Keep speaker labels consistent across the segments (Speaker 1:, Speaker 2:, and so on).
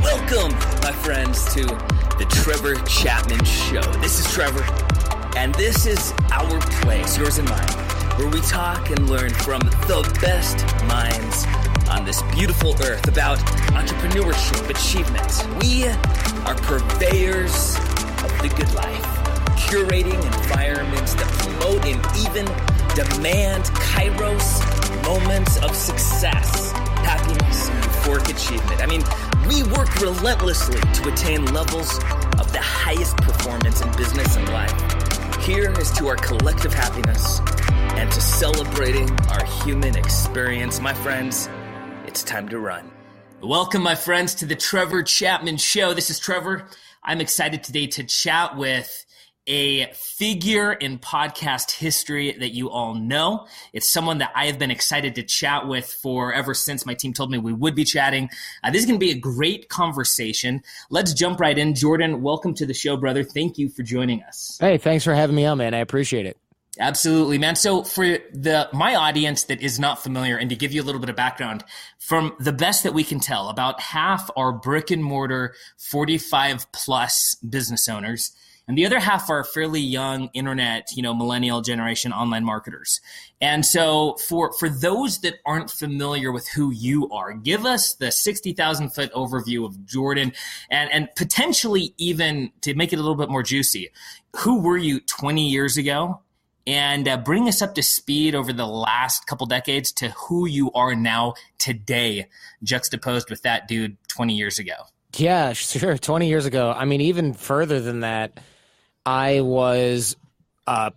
Speaker 1: Welcome, my friends, to the Trevor Chapman Show. This is Trevor, and this is our place, yours and mine, where we talk and learn from the best minds on this beautiful earth about entrepreneurship, achievement. We are purveyors of the good life, curating environments that promote and even demand kairos moments of success, happiness, and euphoric achievement. I mean, we work relentlessly to attain levels of the highest performance in business and life. Here is to our collective happiness and to celebrating our human experience. My friends, it's time to run. Welcome, my friends, to the Trevor Chapman Show. This is Trevor. I'm excited today to chat with a figure in podcast history that you all know. It's someone that I have been excited to chat with for ever since my team told me we would be chatting. This is going to be a great conversation. Let's jump right in. Jordan, welcome to the show, brother. Thank you for joining us.
Speaker 2: Hey, thanks for having me on, man. I appreciate it.
Speaker 1: Absolutely, man. So for my audience that is not familiar, and to give you a little bit of background, from the best that we can tell, about half are brick and mortar 45 plus business owners. And the other half are fairly young internet, millennial generation online marketers. And so for those that aren't familiar with who you are, give us the 60,000 foot overview of Jordan and potentially even to make it a little bit more juicy. Who were you 20 years ago? And bring us up to speed over the last couple decades to who you are now today, juxtaposed with that dude 20 years ago.
Speaker 2: Yeah, sure. 20 years ago. I mean, even further than that, I was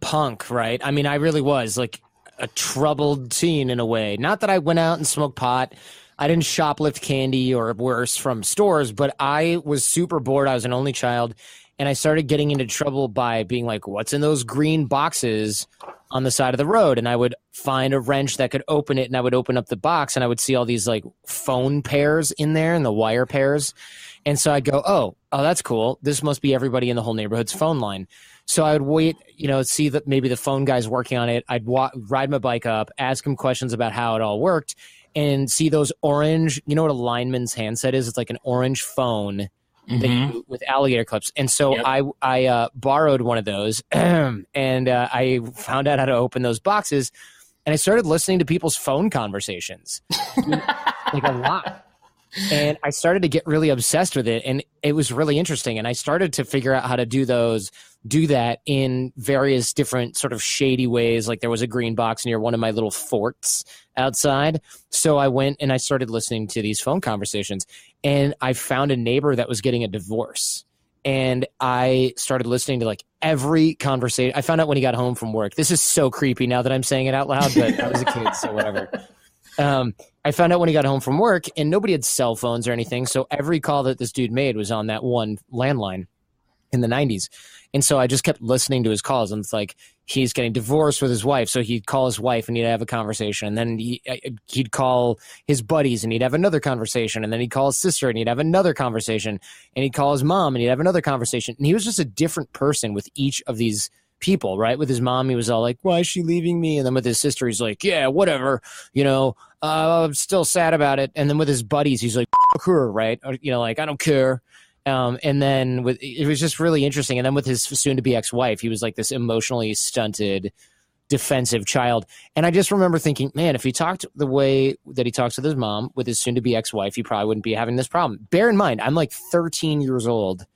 Speaker 2: punk, right? I mean, I really was like a troubled teen in a way. Not that I went out and smoked pot. I didn't shoplift candy or worse from stores, but I was super bored. I was an only child. And I started getting into trouble by being like, what's in those green boxes on the side of the road? And I would find a wrench that could open it, and I would open up the box, and I would see all these like phone pairs in there and the wire pairs. And so I'd go, oh, that's cool. This must be everybody in the whole neighborhood's phone line. So I would wait, see that maybe the phone guy's working on it. I'd ride my bike up, ask him questions about how it all worked, and see those orange, you know what a lineman's handset is? It's like an orange phone. Mm-hmm. With alligator clips. And so yep. I borrowed one of those and I found out how to open those boxes, and I started listening to people's phone conversations like a lot. And I started to get really obsessed with it, and it was really interesting. And I started to figure out how to do that in various different sort of shady ways. Like there was a green box near one of my little forts outside. So I went and I started listening to these phone conversations, and I found a neighbor that was getting a divorce. And I started listening to like every conversation. I found out when he got home from work. This is so creepy now that I'm saying it out loud, but I was a kid, so whatever. I found out when he got home from work, and nobody had cell phones or anything. So every call that this dude made was on that one landline in the 90s. And so I just kept listening to his calls, and it's like he's getting divorced with his wife. So he'd call his wife and he'd have a conversation. And then he'd call his buddies and he'd have another conversation. And then he'd call his sister and he'd have another conversation. And he'd call his mom and he'd have another conversation. And he was just a different person with each of these people, right? With his mom, he was all like, why is she leaving me? And then with his sister, he's like, yeah, whatever, I'm still sad about it. And then with his buddies, he's like, fuck her, right? Or, like, I don't care. And then it was just really interesting. And then with his soon-to-be ex-wife, he was like this emotionally stunted, defensive child. And I just remember thinking, man, if he talked the way that he talks with his mom, with his soon-to-be ex-wife, he probably wouldn't be having this problem. Bear in mind, I'm like 13 years old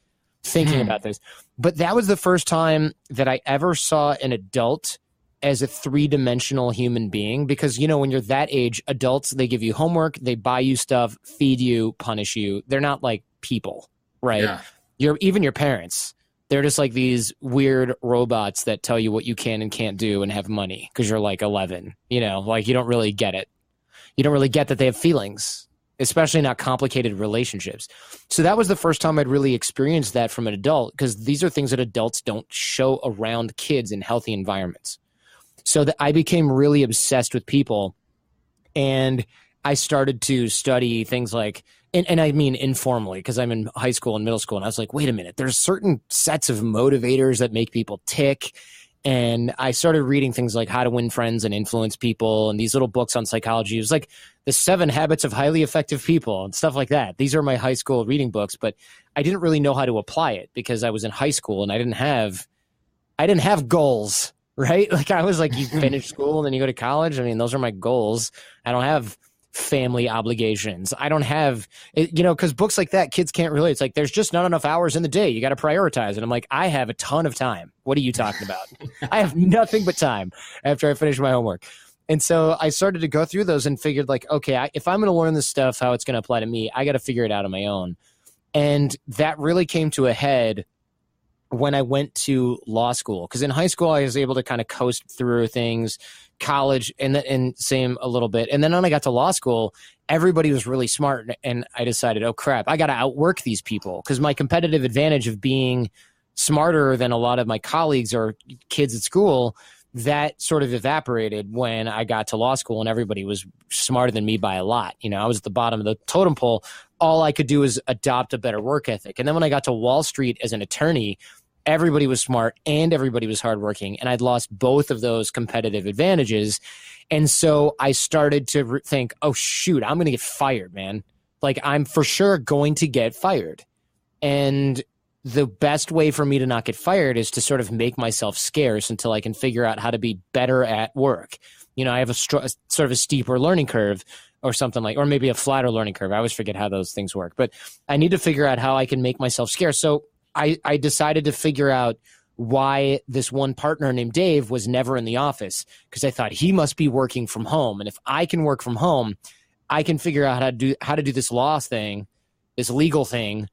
Speaker 2: thinking about this. But that was the first time that I ever saw an adult as a three-dimensional human being, because, when you're that age, adults, they give you homework, they buy you stuff, feed you, punish you. They're not like people, right? Yeah. Even your parents, they're just like these weird robots that tell you what you can and can't do and have money because you're like 11, like you don't really get it. You don't really get that they have feelings, especially not complicated relationships. So that was the first time I'd really experienced that from an adult, because these are things that adults don't show around kids in healthy environments. So that I became really obsessed with people, and I started to study things like, and I mean informally, because I'm in high school and middle school, and I was like, wait a minute, there's certain sets of motivators that make people tick, And I started reading things like How to Win Friends and Influence People and these little books on psychology. It was like The 7 Habits of Highly Effective People and stuff like that. These are my high school reading books, but I didn't really know how to apply it because I was in high school and I didn't have goals, right? Like I was like, you finish school and then you go to college. I mean, those are my goals. I don't have family obligations. I don't have, because books like that, kids can't relate. It's like, there's just not enough hours in the day. You got to prioritize. And I'm like, I have a ton of time. What are you talking about? I have nothing but time after I finish my homework. And so I started to go through those and figured like, okay, if I'm going to learn this stuff, how it's going to apply to me, I got to figure it out on my own. And that really came to a head when I went to law school, because in high school, I was able to kind of coast through things, college, and same a little bit. And then when I got to law school, everybody was really smart. And I decided, oh, crap, I got to outwork these people because my competitive advantage of being smarter than a lot of my colleagues or kids at school, that sort of evaporated when I got to law school and everybody was smarter than me by a lot. I was at the bottom of the totem pole. All I could do was adopt a better work ethic. And then when I got to Wall Street as an attorney, everybody was smart and everybody was hardworking. And I'd lost both of those competitive advantages. And so I started to think, oh, shoot, I'm going to get fired, man. Like I'm for sure going to get fired. And the best way for me to not get fired is to sort of make myself scarce until I can figure out how to be better at work. I have a sort of a steeper learning curve or something or maybe a flatter learning curve. I always forget how those things work, but I need to figure out how I can make myself scarce. So I decided to figure out why this one partner named Dave was never in the office, because I thought he must be working from home. And if I can work from home, I can figure out how to do this law thing, this legal thing,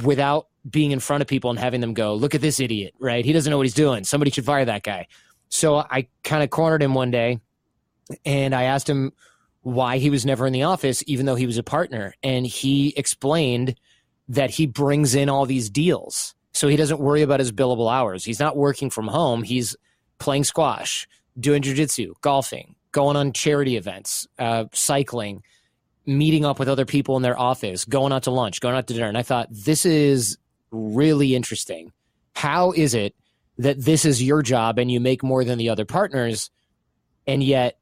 Speaker 2: without being in front of people and having them go, look at this idiot, right? He doesn't know what he's doing. Somebody should fire that guy. So I kind of cornered him one day and I asked him why he was never in the office, even though he was a partner. And he explained that he brings in all these deals. So he doesn't worry about his billable hours. He's not working from home. He's playing squash, doing jiu-jitsu, golfing, going on charity events, cycling, meeting up with other people in their office, going out to lunch, going out to dinner. And I thought, this is really interesting. How is it that this is your job and you make more than the other partners, and yet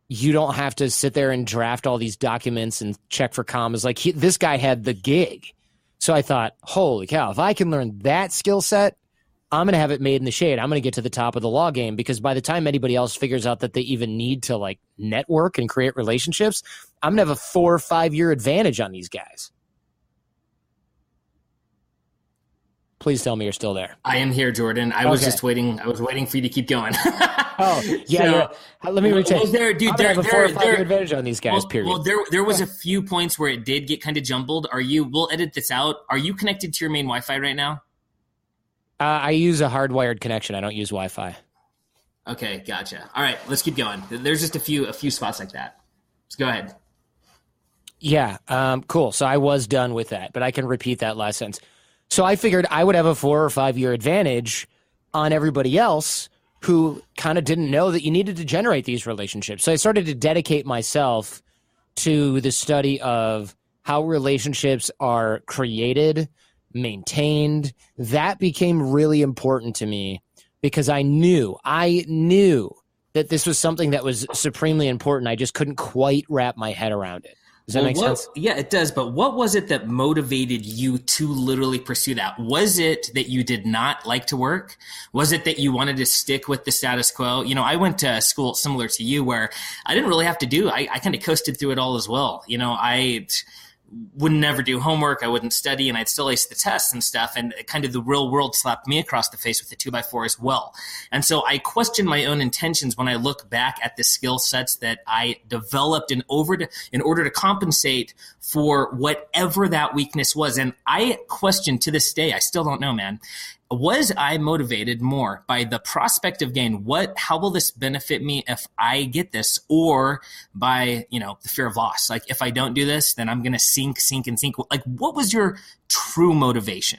Speaker 2: you don't have to sit there and draft all these documents and check for commas? Like this guy had the gig. So I thought, holy cow, if I can learn that skill set, I'm going to have it made in the shade. I'm going to get to the top of the law game, because by the time anybody else figures out that they even need to like network and create relationships, I'm going to have a 4 or 5 year advantage on these guys. Please tell me you're still there.
Speaker 1: I am here, Jordan. I was just waiting. I was waiting for you to keep going.
Speaker 2: Oh, yeah. Let me retake.
Speaker 1: There, dude,
Speaker 2: there have a 4 or 5 year advantage on these guys, period.
Speaker 1: Well, there was a few points where it did get kind of jumbled. We'll edit this out. Are you connected to your main Wi-Fi right now?
Speaker 2: I use a hardwired connection. I don't use Wi-Fi.
Speaker 1: Okay, gotcha. All right, let's keep going. There's just a few spots like that. Let's go ahead.
Speaker 2: Yeah, cool. So I was done with that, but I can repeat that last sentence. So I figured I would have a 4 or 5 year advantage on everybody else who kind of didn't know that you needed to generate these relationships. So I started to dedicate myself to the study of how relationships are created, maintained. That became really important to me because I knew that this was something that was supremely important. I just couldn't quite wrap my head around it. Does that make sense?
Speaker 1: Yeah, it does. But what was it that motivated you to literally pursue that? Was it that you did not like to work? Was it that you wanted to stick with the status quo? I went to school similar to you where I didn't really have to I kind of coasted through it all as well. I would never do homework. I wouldn't study, and I'd still ace the tests and stuff. And kind of the real world slapped me across the face with the 2x4 as well. And so I question my own intentions when I look back at the skill sets that I developed in order to compensate for whatever that weakness was. And I question to this day, I still don't know, man. Was I motivated more by the prospect of gain? How will this benefit me if I get this? Or by, the fear of loss? Like, if I don't do this, then I'm going to sink. Like, what was your true motivation?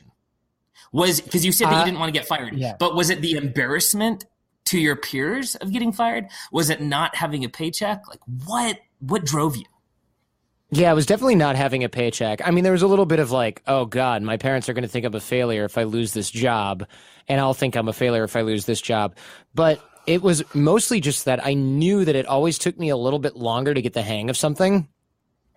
Speaker 1: Because you said that you didn't want to get fired, but was it the embarrassment to your peers of getting fired? Was it not having a paycheck? Like, what drove you?
Speaker 2: Yeah, I was definitely not having a paycheck. I mean, there was a little bit of like, oh God, my parents are going to think I'm a failure if I lose this job, and I'll think I'm a failure if I lose this job. But it was mostly just that I knew that it always took me a little bit longer to get the hang of something.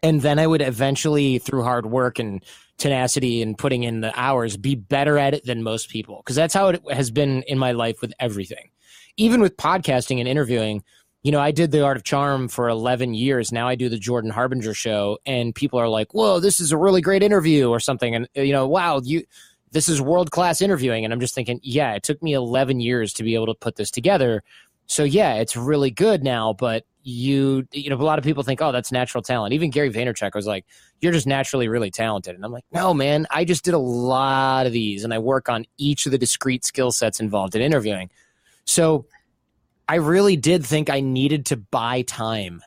Speaker 2: And then I would eventually, through hard work and tenacity and putting in the hours, be better at it than most people. Because that's how it has been in my life with everything. Even with podcasting and interviewing, I did The Art of Charm for 11 years. Now I do the Jordan Harbinger show, and people are like, whoa, this is a really great interview or something. And, wow, this is world-class interviewing. And I'm just thinking, yeah, it took me 11 years to be able to put this together. So, yeah, it's really good now. But a lot of people think, oh, that's natural talent. Even Gary Vaynerchuk was like, you're just naturally really talented. And I'm like, no, man, I just did a lot of these, and I work on each of the discrete skill sets involved in interviewing. So I really did think I needed to buy time.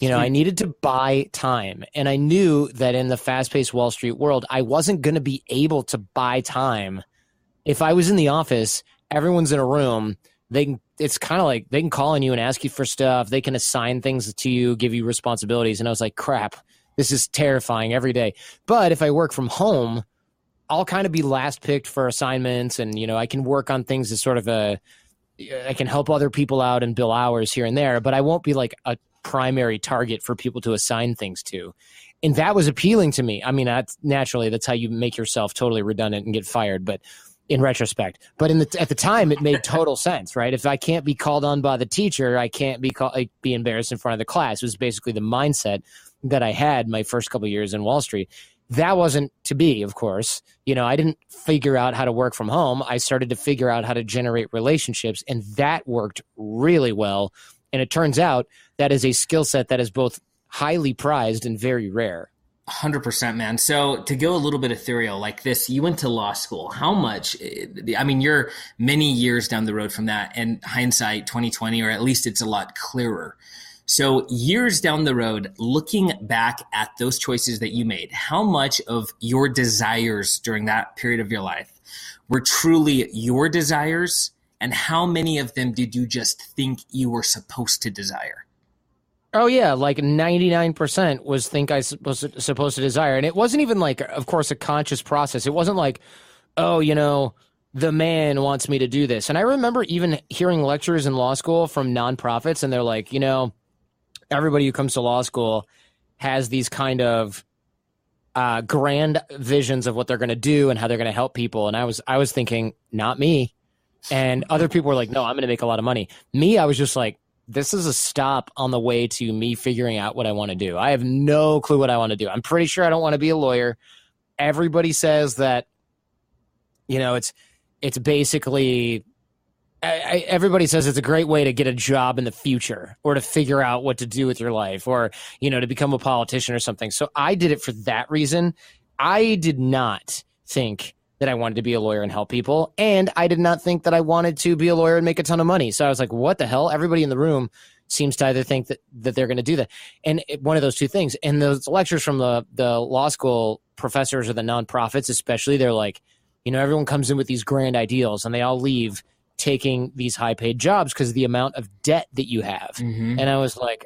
Speaker 2: I needed to buy time. And I knew that in the fast-paced Wall Street world, I wasn't going to be able to buy time. If I was in the office, everyone's in a room. It's kind of like they can call on you and ask you for stuff. They can assign things to you, give you responsibilities. And I was like, crap, this is terrifying every day. But if I work from home, I'll kind of be last picked for assignments. And, I can work on things as sort of I can help other people out and bill hours here and there, but I won't be like a primary target for people to assign things to. And that was appealing to me. I mean, that's how you make yourself totally redundant and get fired, but in retrospect. But at the time, it made total sense, right? If I can't be called on by the teacher, I can't be embarrassed in front of the class. It was basically the mindset that I had my first couple of years in Wall Street. That wasn't to be, of course. I didn't figure out how to work from home. I started to figure out how to generate relationships, and that worked really well. And it turns out that is a skill set that is both highly prized and very rare.
Speaker 1: 100%, man. So to go a little bit ethereal like this, you went to law school. How much, you're many years down the road from that, and hindsight 2020, or at least it's a lot clearer. So years down the road, looking back at those choices that you made, how much of your desires during that period of your life were truly your desires, and how many of them did you just think you were supposed to desire?
Speaker 2: Oh, yeah, like 99% was think I was supposed to desire. And it wasn't even like, of course, a conscious process. It wasn't like, oh, the man wants me to do this. And I remember even hearing lectures in law school from nonprofits, and they're like, everybody who comes to law school has these kind of grand visions of what they're going to do and how they're going to help people. And I was thinking, not me. And other people were like, no, I'm going to make a lot of money. Me, I was just like, this is a stop on the way to me figuring out what I want to do. I have no clue what I want to do. I'm pretty sure I don't want to be a lawyer. Everybody says that, it's basically... everybody says it's a great way to get a job in the future, or to figure out what to do with your life, or, to become a politician or something. So I did it for that reason. I did not think that I wanted to be a lawyer and help people. And I did not think that I wanted to be a lawyer and make a ton of money. So I was like, what the hell? Everybody in the room seems to either think that they're going to do that. And one of those two things. And those lectures from the law school professors or the nonprofits, especially, they're like, everyone comes in with these grand ideals, and they all leave taking these high paid jobs because of the amount of debt that you have. Mm-hmm. And I was like,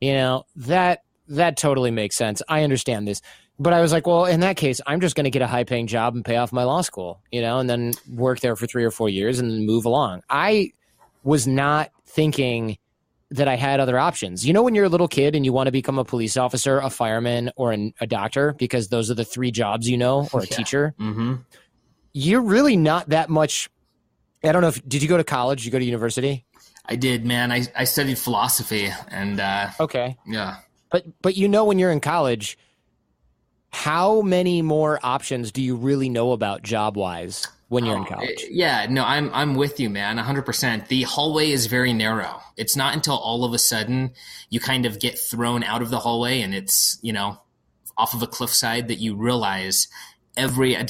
Speaker 2: that totally makes sense. I understand this. But I was like, well, in that case, I'm just going to get a high paying job and pay off my law school, and then work there for 3 or 4 years and then move along. I was not thinking that I had other options. When you're a little kid and you want to become a police officer, a fireman, or a doctor, because those are the 3 jobs, or a teacher, mm-hmm. You're really not that much. I don't know did you go to college? Did you go to university?
Speaker 1: I did, man. I studied philosophy, and
Speaker 2: okay.
Speaker 1: Yeah.
Speaker 2: But when you're in college, how many more options do you really know about job-wise when you're in college?
Speaker 1: Yeah, no, I'm with you, man, 100%. The hallway is very narrow. It's not until all of a sudden you kind of get thrown out of the hallway and it's, off of a cliffside that you realize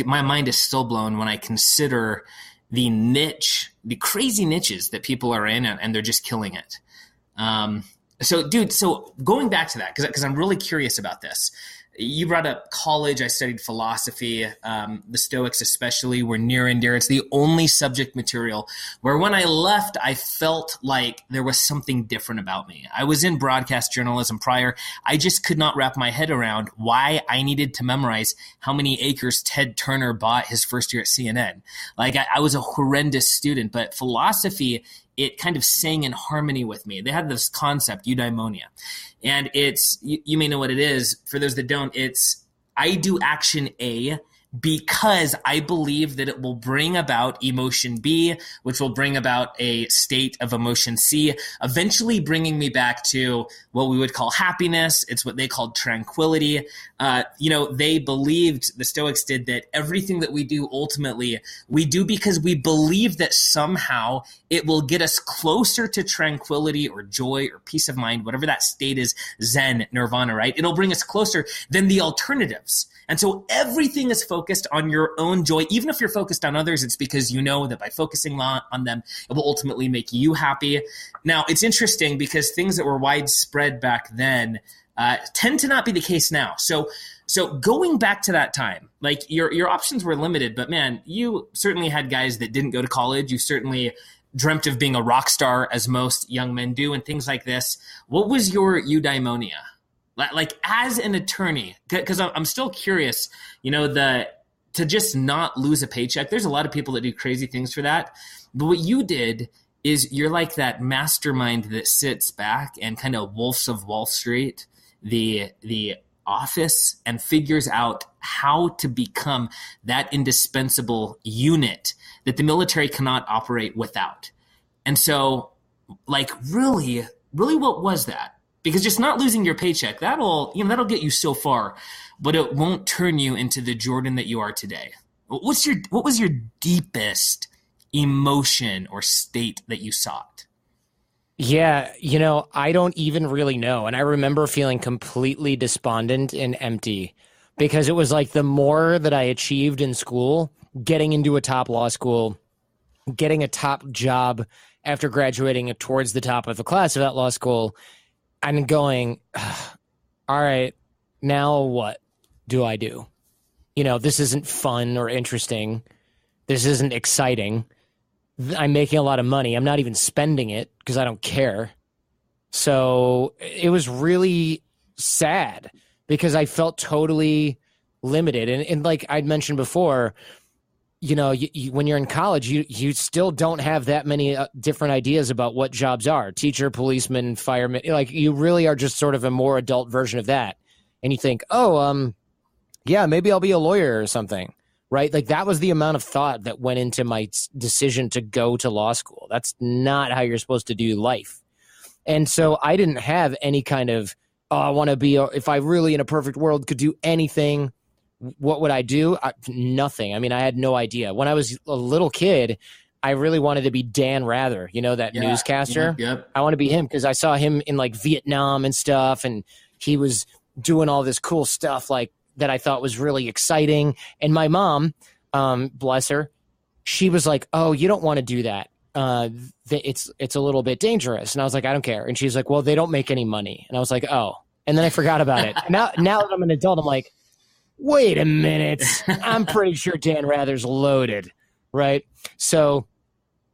Speaker 1: my mind is still blown when I consider the crazy niches that people are in, and they're just killing it. So going back to that, because I'm really curious about this. You brought up college. I studied philosophy. The Stoics especially were near and dear. It's the only subject material where when I left, I felt like there was something different about me. I was in broadcast journalism prior. I just could not wrap my head around why I needed to memorize how many acres Ted Turner bought his first year at CNN. Like I was a horrendous student, but philosophy, it kind of sang in harmony with me. They had this concept, eudaimonia. And it's, you may know what it is. For those that don't, it's I do action A because I believe that it will bring about emotion B, which will bring about a state of emotion C, eventually bringing me back to what we would call happiness. It's what they called tranquility. They believed, the Stoics did, that everything that we do ultimately, we do because we believe that somehow it will get us closer to tranquility or joy or peace of mind, whatever that state is, Zen, nirvana, right? It'll bring us closer than the alternatives. And so everything is focused on your own joy. Even if you're focused on others, it's because you know that by focusing on them, it will ultimately make you happy. Now, it's interesting because things that were widespread back then tend to not be the case now. So going back to that time, like your options were limited, but man, you certainly had guys that didn't go to college. You certainly dreamt of being a rock star, as most young men do, and things like this. What was your eudaimonia? Like as an attorney, because I'm still curious, to just not lose a paycheck. There's a lot of people that do crazy things for that. But what you did is you're like that mastermind that sits back and kind of Wolves of Wall Street, the office, and figures out how to become that indispensable unit that the military cannot operate without. And so, like, really, really, what was that? Because just not losing your paycheck, that'll get you so far, but it won't turn you into the Jordan that you are today. What was your deepest emotion or state that you sought?
Speaker 2: Yeah, I don't even really know. And I remember feeling completely despondent and empty because it was like the more that I achieved in school, getting into a top law school, getting a top job after graduating towards the top of the class of that law school, and going, all right, now what do I do? This isn't fun or interesting. This isn't exciting. I'm making a lot of money. I'm not even spending it because I don't care. So it was really sad because I felt totally limited. And like I'd mentioned before, when you're in college, you still don't have that many different ideas about what jobs are. Teacher, policeman, fireman. Like you really are just sort of a more adult version of that. And you think, yeah, maybe I'll be a lawyer or something, right? Like that was the amount of thought that went into my decision to go to law school. That's not how you're supposed to do life. And so I didn't have any kind of, I want to be, if I really in a perfect world could do anything, what would I do? Nothing. I mean, I had no idea. When I was a little kid, I really wanted to be Dan Rather, that newscaster.
Speaker 1: Yep.
Speaker 2: I want to be him because I saw him in like Vietnam and stuff, and he was doing all this cool stuff like that I thought was really exciting. And my mom, bless her, she was like, "Oh, you don't want to do that. It's a little bit dangerous." And I was like, "I don't care." And she's like, "Well, they don't make any money." And I was like, "Oh." And then I forgot about it. Now that I'm an adult, I'm like, wait a minute. I'm pretty sure Dan Rather's loaded, right? So,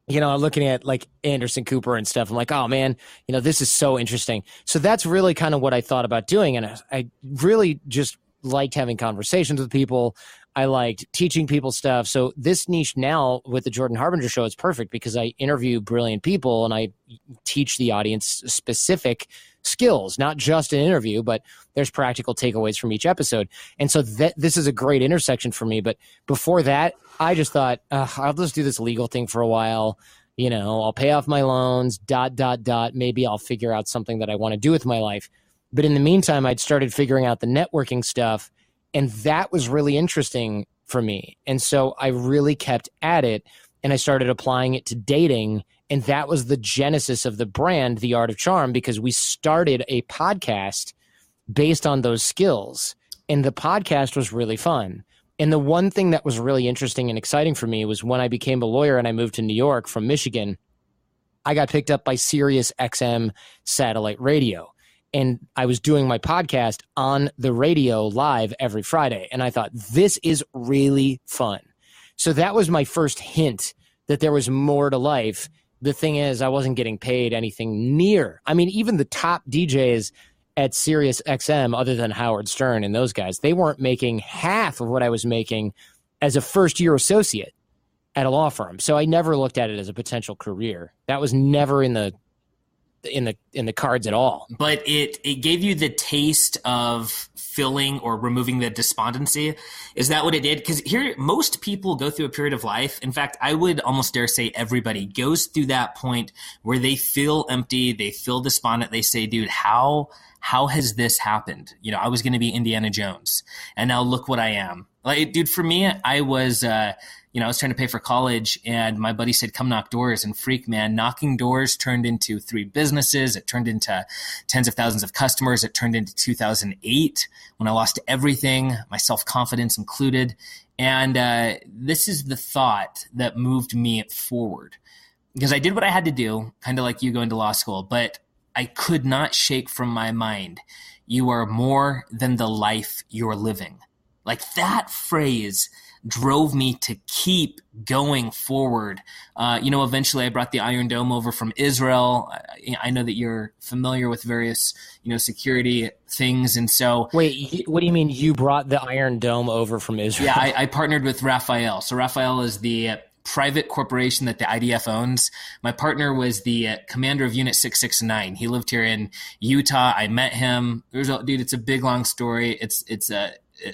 Speaker 2: I'm looking at like Anderson Cooper and stuff. I'm like, oh man, this is so interesting. So that's really kind of what I thought about doing. And I really just liked having conversations with people. I liked teaching people stuff. So this niche now with the Jordan Harbinger Show is perfect because I interview brilliant people and I teach the audience specific skills, not just an interview, but there's practical takeaways from each episode. And so this is a great intersection for me. But before that, I just thought, I'll just do this legal thing for a while. I'll pay off my loans, ... Maybe I'll figure out something that I want to do with my life. But in the meantime, I'd started figuring out the networking stuff. And that was really interesting for me. And so I really kept at it and I started applying it to dating. And that was the genesis of the brand, The Art of Charm, because we started a podcast based on those skills. And the podcast was really fun. And the one thing that was really interesting and exciting for me was when I became a lawyer and I moved to New York from Michigan, I got picked up by Sirius XM satellite radio. and I was doing my podcast on the radio live every Friday. And I thought, this is really fun. So that was my first hint that there was more to life. The thing is, I wasn't getting paid anything near. I mean, even the top DJs at Sirius XM, other than Howard Stern and those guys, they weren't making half of what I was making as a first-year associate at a law firm. So I never looked at it as a potential career. That was never in the cards at all.
Speaker 3: But it gave you the taste of filling or removing the despondency. Is that what it did? Because here, most people go through a period of life. In fact, I would almost dare say everybody goes through that point where they feel empty, they feel despondent. They say, dude, how has this happened? You know, I was going to be Indiana Jones, and now look what I am. Like, dude, for me, I was, I was trying to pay for college, and my buddy said, come knock doors. And freak, man, knocking doors turned into 3 businesses. It turned into tens of thousands of customers. It turned into 2008 when I lost everything, my self-confidence included. And this is the thought that moved me forward, because I did what I had to do, kind of like you going to law school, but I could not shake from my mind, you are more than the life you're living. Like, that phrase drove me to keep going forward. Eventually I brought the Iron Dome over from Israel. I know that you're familiar with various, security things. And so.
Speaker 2: Wait, what do you mean you brought the Iron Dome over from Israel?
Speaker 3: Yeah, I partnered with Raphael. So Raphael is the private corporation that the IDF owns. My partner was the commander of Unit 669. He lived here in Utah. I met him. It's a big, long story. It's a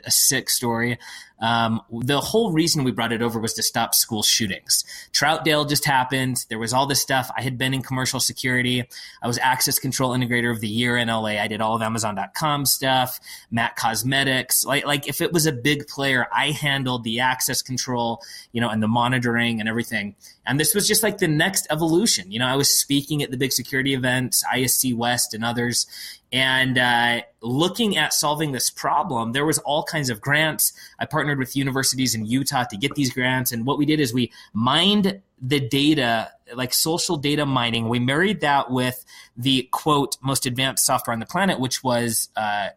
Speaker 3: sick story. The whole reason we brought it over was to stop school shootings. Troutdale just happened. There was all this stuff. I had been in commercial security. I was access control integrator of the year in LA. I did all of Amazon.com stuff, Mac Cosmetics. Like if it was a big player, I handled the access control, and the monitoring and everything. And this was just like the next evolution. I was speaking at the big security events, ISC West and others. And looking at solving this problem, there was all kinds of grants. I partnered with universities in Utah to get these grants. And what we did is we mined the data, like social data mining. We married that with the, quote, most advanced software on the planet, which was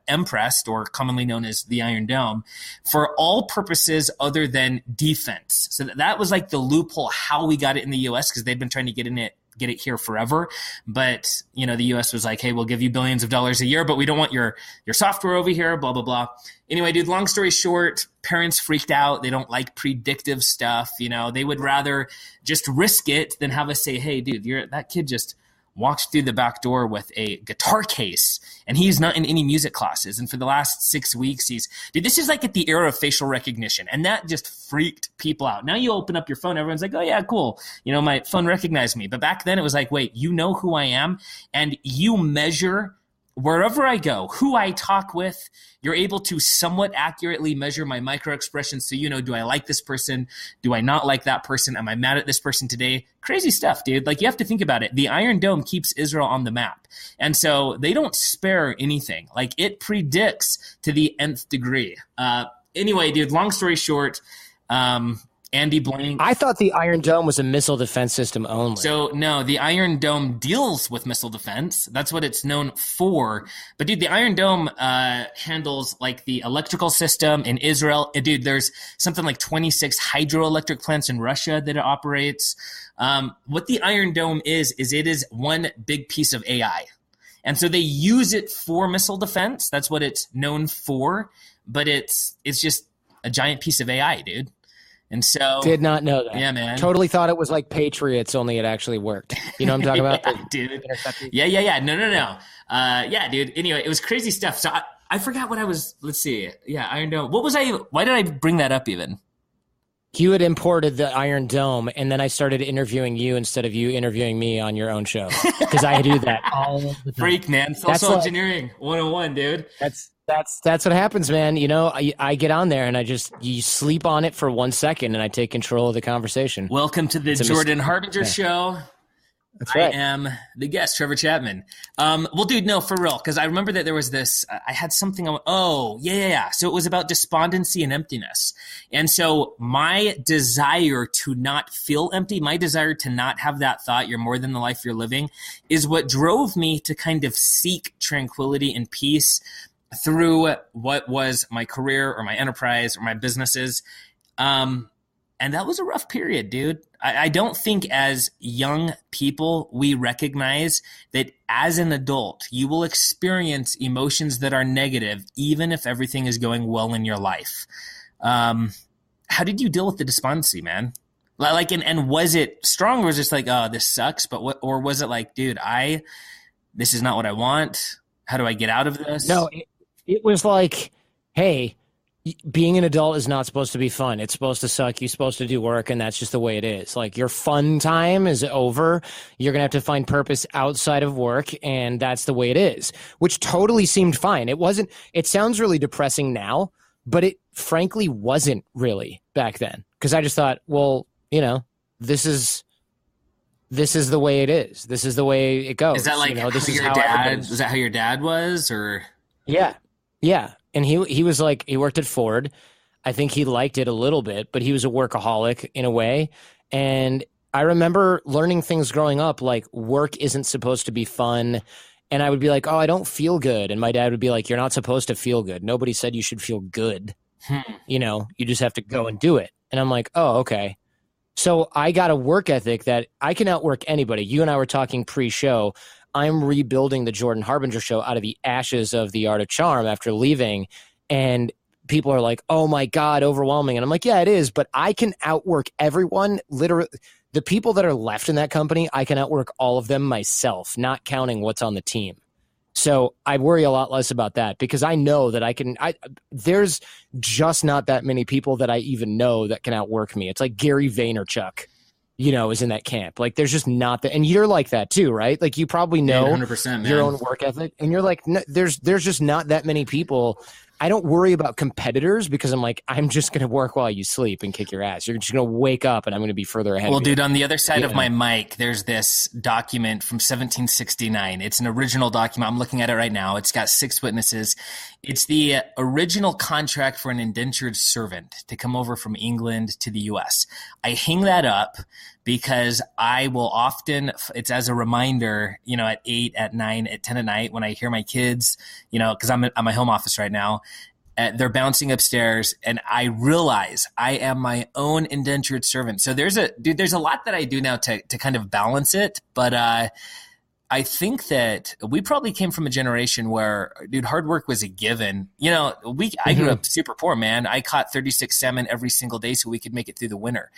Speaker 3: Empressed, or commonly known as the Iron Dome, for all purposes other than defense. So that was like the loophole, how we got it in the U.S., because they'd been trying to get it here forever. But, the U.S. was like, hey, we'll give you billions of dollars a year, but we don't want your software over here, blah, blah, blah. Anyway, dude, long story short, parents freaked out. They don't like predictive stuff. They would rather just risk it than have us say, hey, dude, that kid just walked through the back door with a guitar case and he's not in any music classes. And for the last 6 weeks, this is like at the era of facial recognition. And that just freaked people out. Now you open up your phone, everyone's like, oh yeah, cool. My phone recognized me. But back then it was like, wait, you know who I am? And you measure wherever I go, who I talk with, you're able to somewhat accurately measure my micro expressions. So, do I like this person? Do I not like that person? Am I mad at this person today? Crazy stuff, dude. Like, you have to think about it. The Iron Dome keeps Israel on the map. And so they don't spare anything. Like, it predicts to the nth degree. Anyway, dude, long story short, Andy Blank.
Speaker 2: I thought the Iron Dome was a missile defense system only.
Speaker 3: So no, the Iron Dome deals with missile defense. That's what it's known for. But dude, the Iron Dome handles like the electrical system in Israel. And, dude, there's something like 26 hydroelectric plants in Russia that it operates. What the Iron Dome is it is one big piece of AI. And so they use it for missile defense. That's what it's known for. But it's just a giant piece of AI, dude. And so
Speaker 2: did not know that.
Speaker 3: Yeah, man.
Speaker 2: Totally thought it was like Patriots, only it actually worked. You know what I'm talking about?
Speaker 3: Yeah, dude. Yeah. No. Yeah, dude. Anyway, it was crazy stuff. So I forgot what I was. Let's see. Yeah, Iron Dome. What was I? Why did I bring that up even?
Speaker 2: You had imported the Iron Dome, and then I started interviewing you instead of you interviewing me on your own show, because I do that all the time.
Speaker 3: Freak, man. Social engineering 101, dude.
Speaker 2: That's what happens, man. I get on there and you sleep on it for 1 second and I take control of the conversation.
Speaker 3: Welcome to the Jordan Harbinger show.
Speaker 2: That's
Speaker 3: I
Speaker 2: right.
Speaker 3: am the guest, Trevor Chapman. Well, dude, no, for real, because I remember that there was this. I had something. Yeah. So it was about despondency and emptiness, and so my desire to not feel empty, my desire to not have that thought, "You're more than the life you're living," is what drove me to kind of seek tranquility and peace through what was my career or my enterprise or my businesses. And that was a rough period, dude. I don't think as young people we recognize that as an adult you will experience emotions that are negative even if everything is going well in your life. How did you deal with the despondency, man? Like, and was it strong, or was it just like, oh, this sucks? But what, or was it like, dude, this is not what I want. How do I get out of this?
Speaker 2: No, it was like, hey, being an adult is not supposed to be fun. It's supposed to suck. You're supposed to do work, and that's just the way it is. Like, your fun time is over. You're going to have to find purpose outside of work, and that's the way it is, which totally seemed fine. It sounds really depressing now, but it frankly wasn't really back then, because I just thought, well, this is the way it is. This is the way it goes.
Speaker 3: Is that like
Speaker 2: this is
Speaker 3: your
Speaker 2: how
Speaker 3: dad? Is that how your dad was, or?
Speaker 2: Yeah. And he was like, he worked at Ford. I think he liked it a little bit, but he was a workaholic in a way. And I remember learning things growing up, like work isn't supposed to be fun. And I would be like, oh, I don't feel good. And my dad would be like, you're not supposed to feel good. Nobody said you should feel good. You just have to go and do it. And I'm like, oh, okay. So I got a work ethic that I can outwork anybody. You and I were talking pre-show. I'm rebuilding the Jordan Harbinger show out of the ashes of The Art of Charm after leaving. And people are like, oh my God, overwhelming. And I'm like, yeah, it is. But I can outwork everyone. Literally, the people that are left in that company, I can outwork all of them myself, not counting what's on the team. So I worry a lot less about that because I know that there's just not that many people that I even know that can outwork me. It's like Gary Vaynerchuk. Is in that camp. Like, there's just not that. And you're like that too, right? Like, you probably know
Speaker 3: 100%, man.
Speaker 2: Your own work ethic. And you're like, no, there's just not that many people. I don't worry about competitors because I'm like, I'm just going to work while you sleep and kick your ass. You're just going to wake up and I'm going to be further ahead.
Speaker 3: Well, dude, on the other side of my mic, there's this document from 1769. It's an original document. I'm looking at it right now. It's got 6 witnesses. It's the original contract for an indentured servant to come over from England to the U.S. I hang that up because I will often, it's as a reminder, at 8, at 9, at 10 at night when I hear my kids, because I'm at my home office right now, they're bouncing upstairs and I realize I am my own indentured servant. So there's a lot that I do now to kind of balance it. But I think that we probably came from a generation where, dude, hard work was a given. I grew up super poor, man. I caught 36 salmon every single day so we could make it through the winter.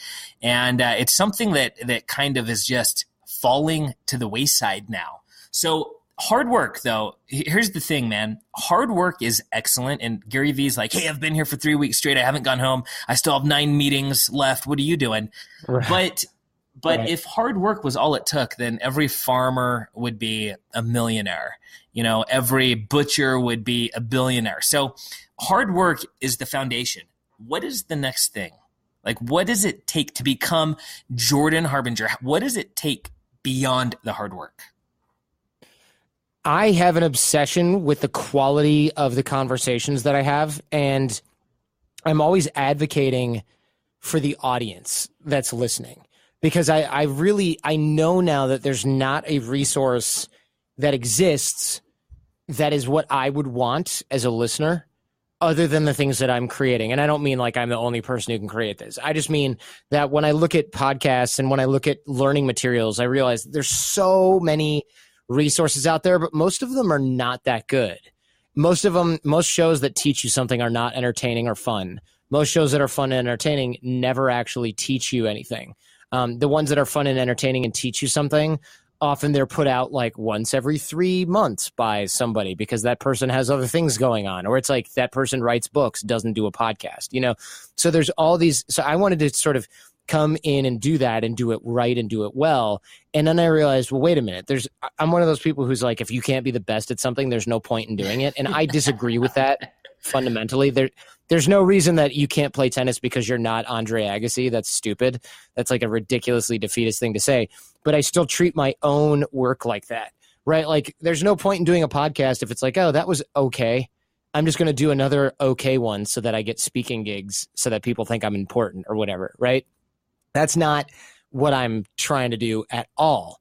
Speaker 3: And it's something that kind of is just falling to the wayside now. So hard work, though, here's the thing, man. Hard work is excellent. And Gary Vee's like, hey, I've been here for 3 weeks straight. I haven't gone home. I still have 9 meetings left. What are you doing? Right. But right. If hard work was all it took, then every farmer would be a millionaire. Every butcher would be a billionaire. So hard work is the foundation. What is the next thing? Like, what does it take to become Jordan Harbinger? What does it take beyond the hard work?
Speaker 2: I have an obsession with the quality of the conversations that I have, and I'm always advocating for the audience that's listening. Because I know now that there's not a resource that exists that is what I would want as a listener other than the things that I'm creating. And I don't mean like I'm the only person who can create this. I just mean that when I look at podcasts and when I look at learning materials, I realize there's so many resources out there, but most of them are not that good. Most shows that teach you something are not entertaining or fun. Most shows that are fun and entertaining never actually teach you anything. The ones that are fun and entertaining and teach you something, often they're put out like once every 3 months by somebody because that person has other things going on. Or it's like that person writes books, doesn't do a podcast, So there's all these. So I wanted to sort of come in and do that and do it right and do it well. And then I realized, well, wait a minute. I'm one of those people who's like, if you can't be the best at something, there's no point in doing it. And I disagree with that fundamentally. There's no reason that you can't play tennis because you're not Andre Agassi. That's stupid. That's like a ridiculously defeatist thing to say. but I still treat my own work like that, right? Like there's no point in doing a podcast if it's like, oh, that was okay. I'm just going to do another okay one so that I get speaking gigs so that people think I'm important or whatever, right? That's not what I'm trying to do at all.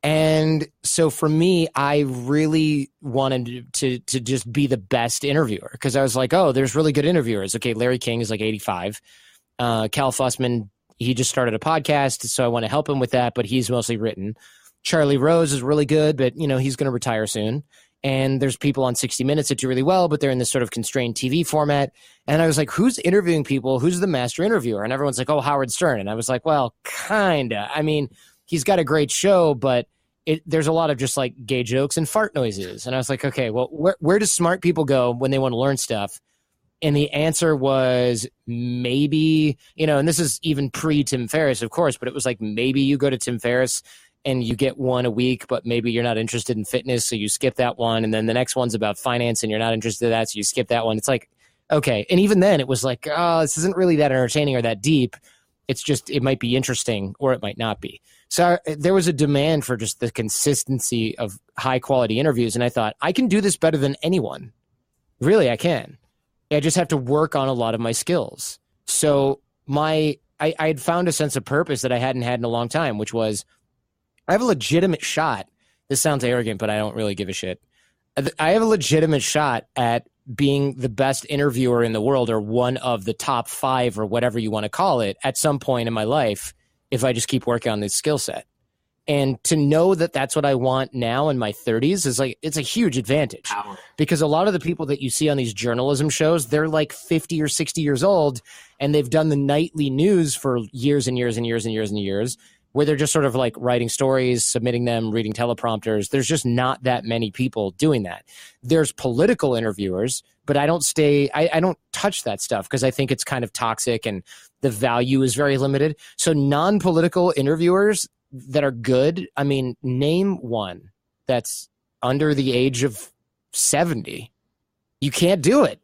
Speaker 2: And so for me, I really wanted to just be the best interviewer because I was like, oh, there's really good interviewers. Okay, Larry King is like 85. Cal Fussman, he just started a podcast, so I want to help him with that, but he's mostly written. Charlie Rose is really good, but he's going to retire soon. And there's people on 60 Minutes that do really well, but they're in this sort of constrained TV format. And I was like, who's interviewing people? Who's the master interviewer? And everyone's like, oh, Howard Stern. And I was like, well, kinda. I mean, he's got a great show, but there's a lot of just like gay jokes and fart noises. And I was like, okay, well, where do smart people go when they want to learn stuff? And the answer was maybe, and this is even pre-Tim Ferriss, of course, but it was like maybe you go to Tim Ferriss and you get one a week, but maybe you're not interested in fitness, so you skip that one. And then the next one's about finance and you're not interested in that, so you skip that one. It's like, okay. And even then it was like, oh, this isn't really that entertaining or that deep. It's just, it might be interesting or it might not be. So there was a demand for just the consistency of high quality interviews. And I thought, I can do this better than anyone. Really, I can. I just have to work on a lot of my skills. So I had found a sense of purpose that I hadn't had in a long time, which was I have a legitimate shot. This sounds arrogant, but I don't really give a shit. I have a legitimate shot at being the best interviewer in the world or one of the top 5 or whatever you want to call it at some point in my life if I just keep working on this skill set. And to know that that's what I want now in my 30s is like, it's a huge advantage. Power. Because a lot of the people that you see on these journalism shows, they're like 50 or 60 years old and they've done the nightly news for years and years and years and years and years, where they're just sort of like writing stories, submitting them, reading teleprompters. There's just not that many people doing that. There's political interviewers, but I don't touch that stuff because I think it's kind of toxic and the value is very limited. So non-political interviewers that are good, I mean, name one that's under the age of 70. You can't do it.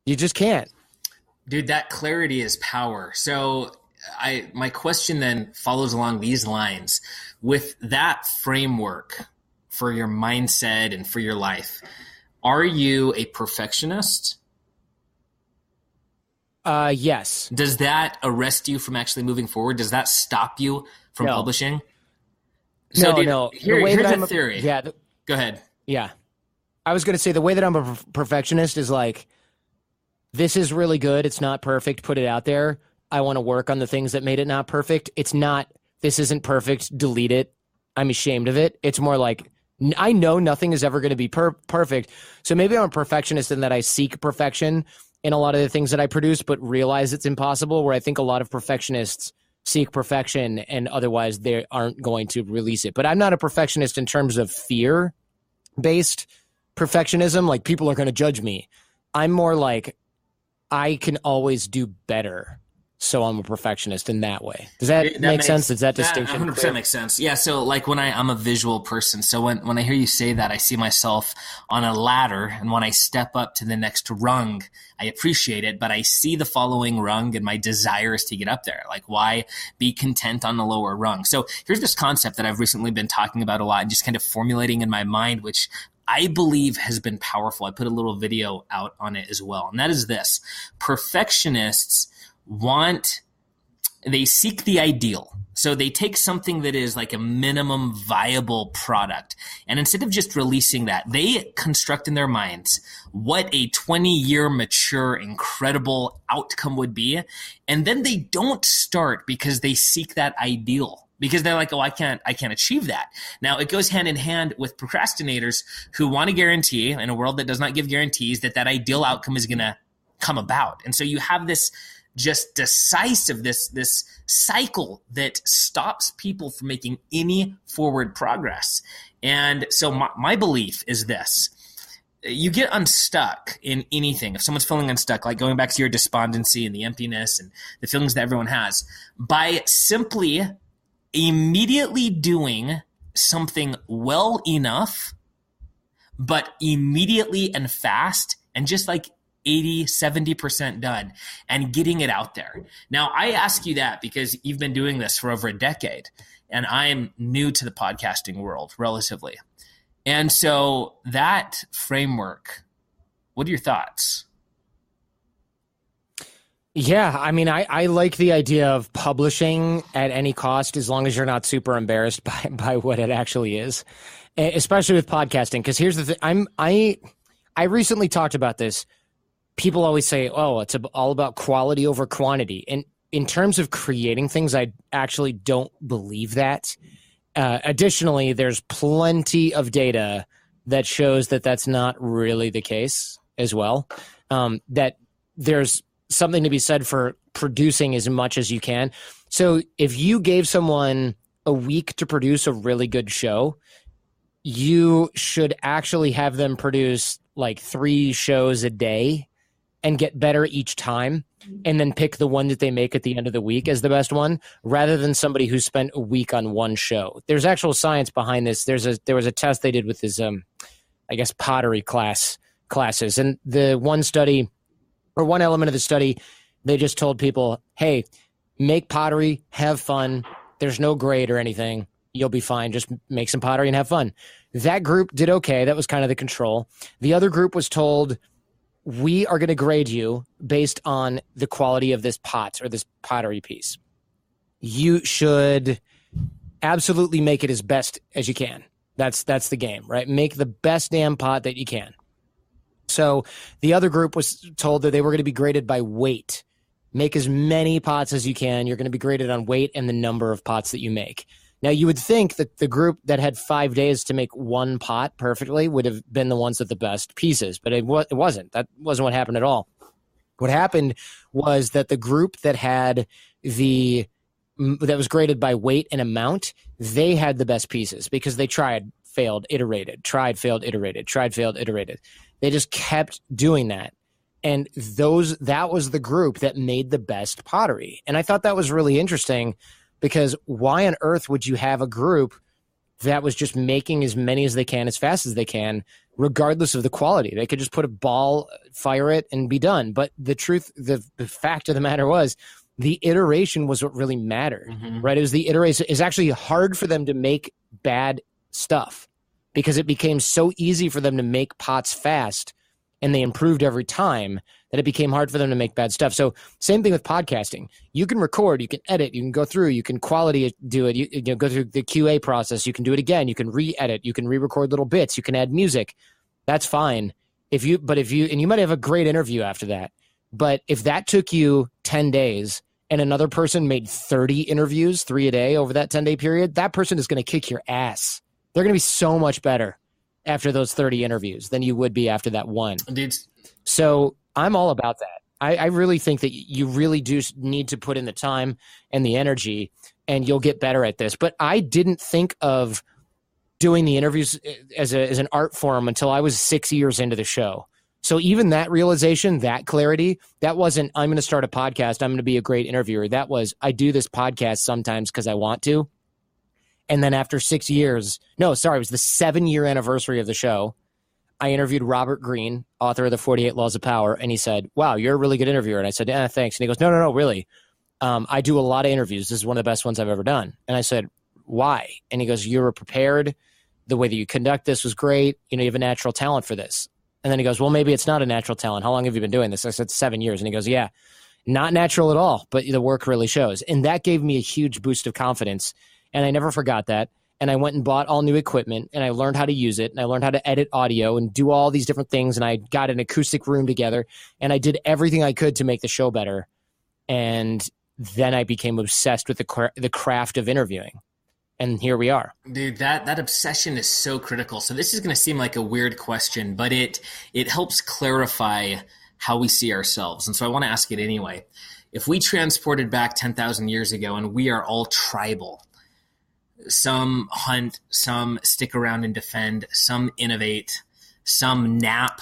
Speaker 2: You just can't.
Speaker 3: Dude, that clarity is power. So my question then follows along these lines. With that framework for your mindset and for your life, are you a perfectionist?
Speaker 2: Yes.
Speaker 3: Does that arrest you from actually moving forward? Does that stop you from publishing? So
Speaker 2: no.
Speaker 3: Here's a theory. Go ahead.
Speaker 2: Yeah. I was going to say the way that I'm a perfectionist is like, this is really good. It's not perfect. Put it out there. I want to work on the things that made it not perfect. It's not, this isn't perfect. Delete it. I'm ashamed of it. It's more like, I know nothing is ever going to be perfect. So maybe I'm a perfectionist in that I seek perfection in a lot of the things that I produce, but realize it's impossible, where I think a lot of perfectionists seek perfection and otherwise they aren't going to release it. But I'm not a perfectionist in terms of fear-based perfectionism, like people are going to judge me. I'm more like, I can always do better. So I'm a perfectionist in that way. Does that make sense? Does that distinction?
Speaker 3: 100% clear? Makes sense. Yeah. So like when I'm a visual person. So when I hear you say that, I see myself on a ladder, and when I step up to the next rung, I appreciate it, but I see the following rung and my desire is to get up there. Like, why be content on the lower rung? So here's this concept that I've recently been talking about a lot and just kind of formulating in my mind, which I believe has been powerful. I put a little video out on it as well. And that is this: perfectionists they seek the ideal. So they take something that is like a minimum viable product, and instead of just releasing that, they construct in their minds what a 20-year mature, incredible outcome would be. And then they don't start because they seek that ideal, because they're like, oh, I can't achieve that. Now it goes hand in hand with procrastinators who want to guarantee, in a world that does not give guarantees, that ideal outcome is going to come about. And so you have this just decisive, this cycle that stops people from making any forward progress. And so my belief is this: you get unstuck in anything. If someone's feeling unstuck, like going back to your despondency and the emptiness and the feelings that everyone has, by simply immediately doing something well enough, but immediately and fast, and just like 80, 70% done and getting it out there. Now, I ask you that because you've been doing this for over a decade, and I'm new to the podcasting world relatively. And so that framework, what are your thoughts?
Speaker 2: Yeah, I mean, I like the idea of publishing at any cost as long as you're not super embarrassed by what it actually is, especially with podcasting. Because here's the thing, I recently talked about this. People always say, oh, it's all about quality over quantity. And in terms of creating things, I actually don't believe that. Additionally, there's plenty of data that shows that that's not really the case as well. That there's something to be said for producing as much as you can. So if you gave someone a week to produce a really good show, you should actually have them produce like 3 shows a day and get better each time, and then pick the one that they make at the end of the week as the best one, rather than somebody who spent a week on one show. There's actual science behind this. There was a test they did with his, I guess, pottery classes. And the one study, or one element of the study, they just told people, hey, make pottery, have fun. There's no grade or anything. You'll be fine. Just make some pottery and have fun. That group did okay. That was kind of the control. The other group was told, we are going to grade you based on the quality of this pot or this pottery piece. You should absolutely make it as best as you can. That's the game, right? Make the best damn pot that you can. So the other group was told that they were going to be graded by weight. Make as many pots as you can. You're going to be graded on weight and the number of pots that you make. Now, you would think that the group that had 5 days to make one pot perfectly would have been the ones with the best pieces, but it wasn't. That wasn't what happened at all. What happened was that the group that was graded by weight and amount, they had the best pieces because they tried, failed, iterated, tried, failed, iterated, tried, failed, iterated. They just kept doing that. And that was the group that made the best pottery. And I thought that was really interesting, because why on earth would you have a group that was just making as many as they can, as fast as they can, regardless of the quality? They could just put a ball, fire it, and be done. But the truth, the fact of the matter was, the iteration was what really mattered, right? It was the iteration. It's actually hard for them to make bad stuff because it became so easy for them to make pots fast, and they improved every time, that it became hard for them to make bad stuff. So same thing with podcasting. You can record, you can edit, you can go through, you can quality do it, you go through the QA process, you can do it again, you can re-edit, you can re-record little bits, you can add music. That's fine. And you might have a great interview after that. But if that took you 10 days and another person made 30 interviews, 3 a day over that 10-day period, that person is going to kick your ass. They're going to be so much better after those 30 interviews than you would be after that one.
Speaker 3: Dude.
Speaker 2: So I'm all about that. I really think that you really do need to put in the time and the energy, and you'll get better at this. But I didn't think of doing the interviews as an art form until I was 6 years into the show. So even that realization, that clarity, that wasn't, I'm going to start a podcast, I'm going to be a great interviewer. That was, I do this podcast sometimes because I want to. And then after 6 years, it was the 7-year anniversary of the show, I interviewed Robert Greene, author of the 48 Laws of Power, and he said, wow, you're a really good interviewer. And I said, thanks. And he goes, no, really. I do a lot of interviews. This is one of the best ones I've ever done. And I said, why? And he goes, you were prepared. The way that you conduct this was great. You have a natural talent for this. And then he goes, well, maybe it's not a natural talent. How long have you been doing this? I said, 7 years. And he goes, yeah, not natural at all, but the work really shows. And that gave me a huge boost of confidence. And I never forgot that. And I went and bought all new equipment, and I learned how to use it, and I learned how to edit audio and do all these different things. And I got an acoustic room together, and I did everything I could to make the show better. And then I became obsessed with the craft of interviewing. And here we are. Dude,
Speaker 3: that obsession is so critical. So this is going to seem like a weird question, but it helps clarify how we see ourselves. And so I want to ask it anyway. If we transported back 10,000 years ago and we are all tribal, some hunt, some stick around and defend, some innovate, some nap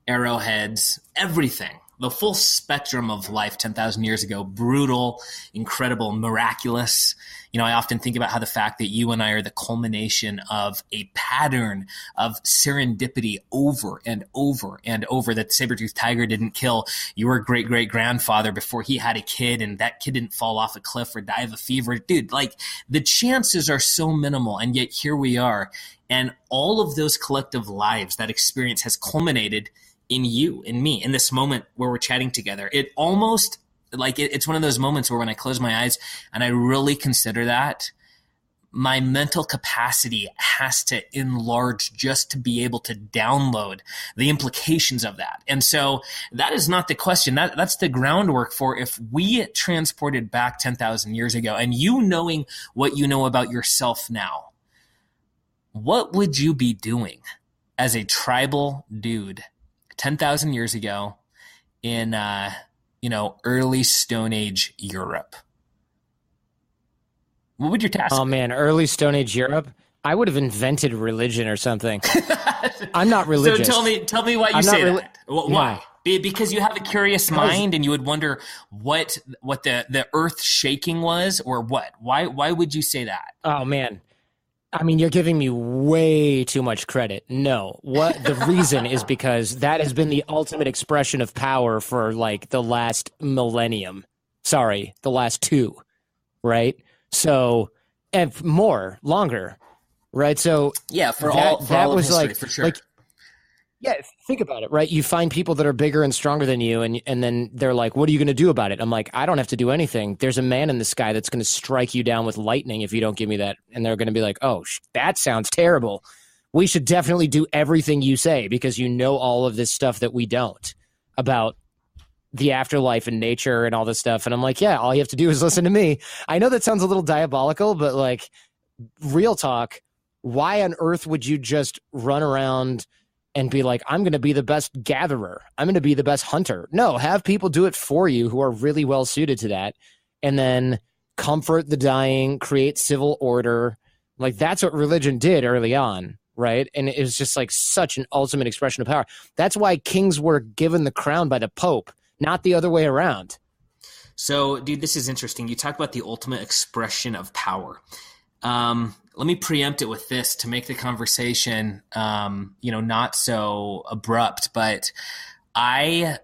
Speaker 3: arrowheads, everything, the full spectrum of life 10,000 years ago, brutal, incredible, miraculous. I often think about how the fact that you and I are the culmination of a pattern of serendipity over and over and over, that the saber-toothed tiger didn't kill your great-great-grandfather before he had a kid, and that kid didn't fall off a cliff or die of a fever. Dude, like, the chances are so minimal, and yet here we are. And all of those collective lives, that experience has culminated in you, in me, in this moment where we're chatting together. It almost it's one of those moments where when I close my eyes and I really consider that, my mental capacity has to enlarge just to be able to download the implications of that. And so that is not the question. That's the groundwork for if we transported back 10,000 years ago, and you knowing what you know about yourself now, what would you be doing as a tribal dude 10,000 years ago in, early Stone Age Europe? What would your task be?
Speaker 2: Oh, man, early Stone Age Europe? I would have invented religion or something. I'm not religious.
Speaker 3: So tell me why you say that. Why? Yeah. Because you have a curious mind and you would wonder what the earth shaking was, or what? Why would you say that?
Speaker 2: Oh, man. I mean, you're giving me way too much credit. No, what the reason is because that has been the ultimate expression of power for like the last millennium. Sorry, the last two, right? So, and longer, right? So
Speaker 3: yeah, for
Speaker 2: that,
Speaker 3: all
Speaker 2: that
Speaker 3: of
Speaker 2: was
Speaker 3: history,
Speaker 2: like,
Speaker 3: for sure.
Speaker 2: Like, yeah, think about it, right? You find people that are bigger and stronger than you, and then they're like, what are you going to do about it? I'm like, I don't have to do anything. There's a man in the sky that's going to strike you down with lightning if you don't give me that. And they're going to be like, oh, that sounds terrible. We should definitely do everything you say because you know all of this stuff that we don't about the afterlife and nature and all this stuff. And I'm like, yeah, all you have to do is listen to me. I know that sounds a little diabolical, but like, real talk, why on earth would you just run around and be like, I'm going to be the best gatherer, I'm going to be the best hunter? No, have people do it for you who are really well suited to that, and then comfort the dying, create civil order. Like, that's what religion did early on, right? And it was just like such an ultimate expression of power. That's why kings were given the crown by the Pope, not the other way around.
Speaker 3: So, dude, this is interesting. You talk about the ultimate expression of power. Let me preempt it with this to make the conversation, not so abrupt, but I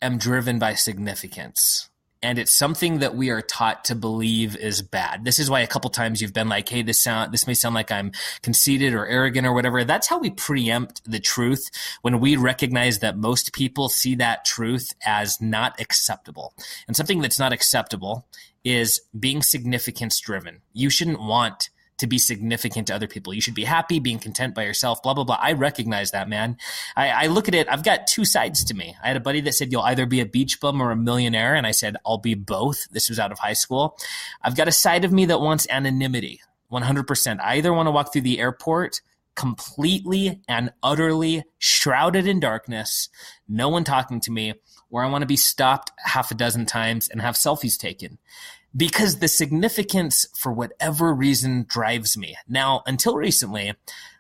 Speaker 3: am driven by significance. And it's something that we are taught to believe is bad. This is why a couple times you've been like, hey, this may sound like I'm conceited or arrogant or whatever. That's how we preempt the truth, when we recognize that most people see that truth as not acceptable. And something that's not acceptable is being significance driven. You shouldn't want to be significant to other people. You should be happy, being content by yourself, blah, blah, blah. I recognize that, man. I look at it, I've got two sides to me. I had a buddy that said, you'll either be a beach bum or a millionaire. And I said, I'll be both. This was out of high school. I've got a side of me that wants anonymity, 100%. I either want to walk through the airport completely and utterly shrouded in darkness, no one talking to me, or I want to be stopped half a dozen times and have selfies taken. Because the significance, for whatever reason, drives me. Now, until recently,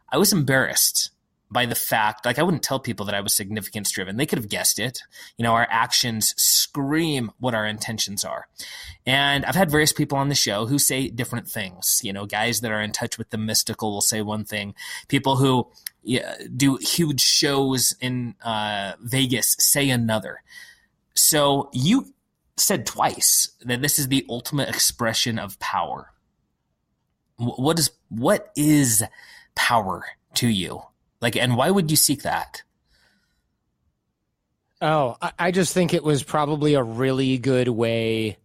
Speaker 3: I was embarrassed by the fact, like, I wouldn't tell people that I was significance driven. They could have guessed it. Our actions scream what our intentions are. And I've had various people on the show who say different things. Guys that are in touch with the mystical will say one thing. People who do huge shows in Vegas say another. So you said twice that this is the ultimate expression of power. What is power to you? Like, and why would you seek that?
Speaker 2: Oh, I just think it was probably a really good way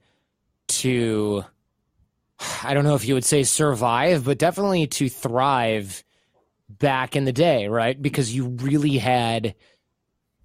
Speaker 2: to, I don't know if you would say survive, but definitely to thrive back in the day, right? Because you really had,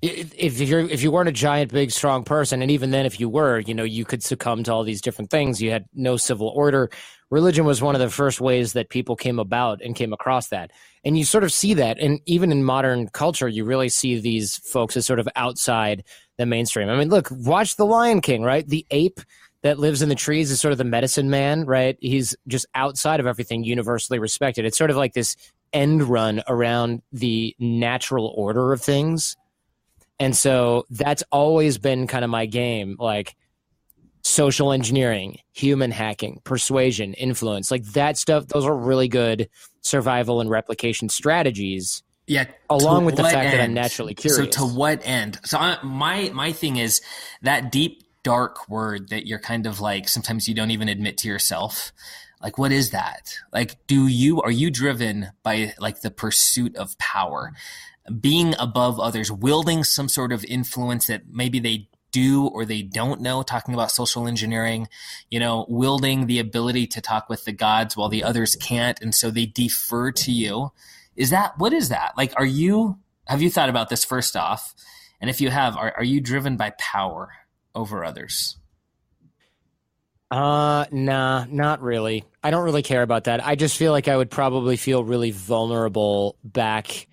Speaker 2: if you weren't a giant, big, strong person, and even then if you were, you could succumb to all these different things. You had no civil order. Religion was one of the first ways that people came about and came across that. And you sort of see that. And even in modern culture, you really see these folks as sort of outside the mainstream. I mean, look, watch The Lion King, right? The ape that lives in the trees is sort of the medicine man, right? He's just outside of everything, universally respected. It's sort of like this end run around the natural order of things. And so that's always been kind of my game, like social engineering, human hacking, persuasion, influence, like that stuff. Those are really good survival and replication strategies.
Speaker 3: Yeah.
Speaker 2: Along with the fact that I'm naturally curious.
Speaker 3: So to what end? So my thing is that deep, dark word that you're kind of like, sometimes you don't even admit to yourself. Like, what is that? Like, are you driven by like the pursuit of power, being above others, wielding some sort of influence that maybe they do or they don't know, talking about social engineering, wielding the ability to talk with the gods while the others can't. And so they defer to you. What is that? Like, have you thought about this first off? And if you have, are you driven by power over others?
Speaker 2: Nah, not really. I don't really care about that. I just feel like I would probably feel really vulnerable back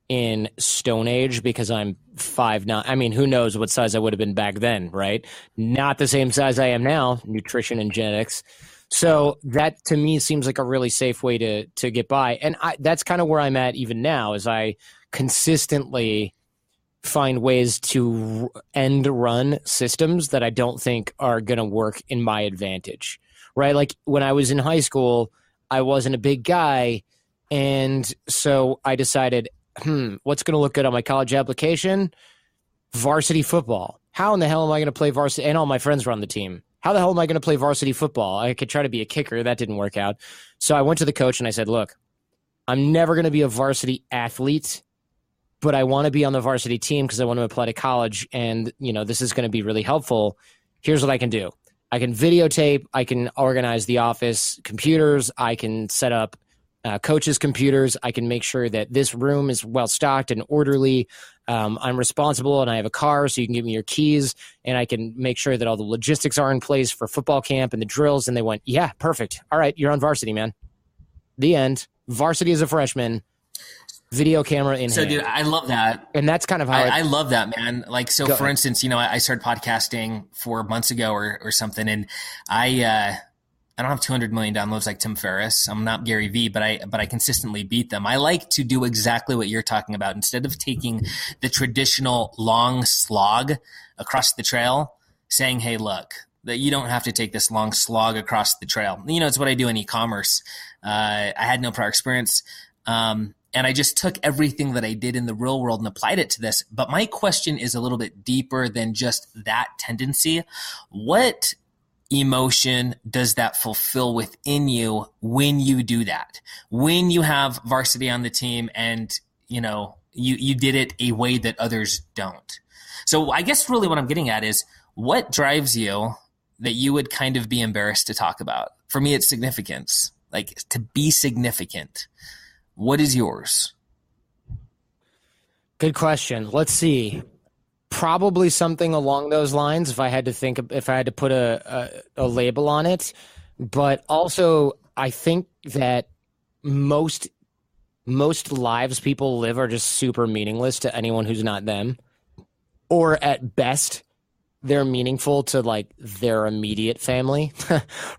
Speaker 2: in Stone Age because I'm 5'9". I mean, who knows what size I would have been back then, right? Not the same size I am now, nutrition and genetics. So that to me seems like a really safe way to get by. And that's kind of where I'm at even now, is I consistently find ways to end run systems that I don't think are going to work in my advantage, right? Like when I was in high school, I wasn't a big guy. And so I decided, what's going to look good on my college application? Varsity football. How in the hell am I going to play varsity? And all my friends were on the team. How the hell am I going to play varsity football? I could try to be a kicker. That didn't work out. So I went to the coach and I said, look, I'm never going to be a varsity athlete, but I want to be on the varsity team because I want to apply to college. And, this is going to be really helpful. Here's what I can do. I can videotape. I can organize the office computers. I can set up coaches' computers. I can make sure that this room is well stocked and orderly. I'm responsible and I have a car, so you can give me your keys, and I can make sure that all the logistics are in place for football camp and the drills. And they went, yeah, perfect. All right, you're on varsity, man. The end. Varsity as a freshman, video camera in hand.
Speaker 3: Dude, I love that.
Speaker 2: And that's kind of how
Speaker 3: I love that, man. Like, so for instance, I started podcasting 4 months ago or something, and I don't have 200 million downloads like Tim Ferriss. I'm not Gary Vee, but I consistently beat them. I like to do exactly what you're talking about. Instead of taking the traditional long slog across the trail, saying, hey, look, that you don't have to take this long slog across the trail. It's what I do in e-commerce. I had no prior experience. And I just took everything that I did in the real world and applied it to this. But my question is a little bit deeper than just that tendency. What emotion does that fulfill within you when you do that? When you have varsity on the team and, you did it a way that others don't. So I guess really what I'm getting at is, what drives you that you would kind of be embarrassed to talk about? For me, it's significance. Like, to be significant. What is yours?
Speaker 2: Good question. Let's see. Probably something along those lines if I had to put a label on it. But also, I think that most lives people live are just super meaningless to anyone who's not them. Or at best, they're meaningful to like their immediate family,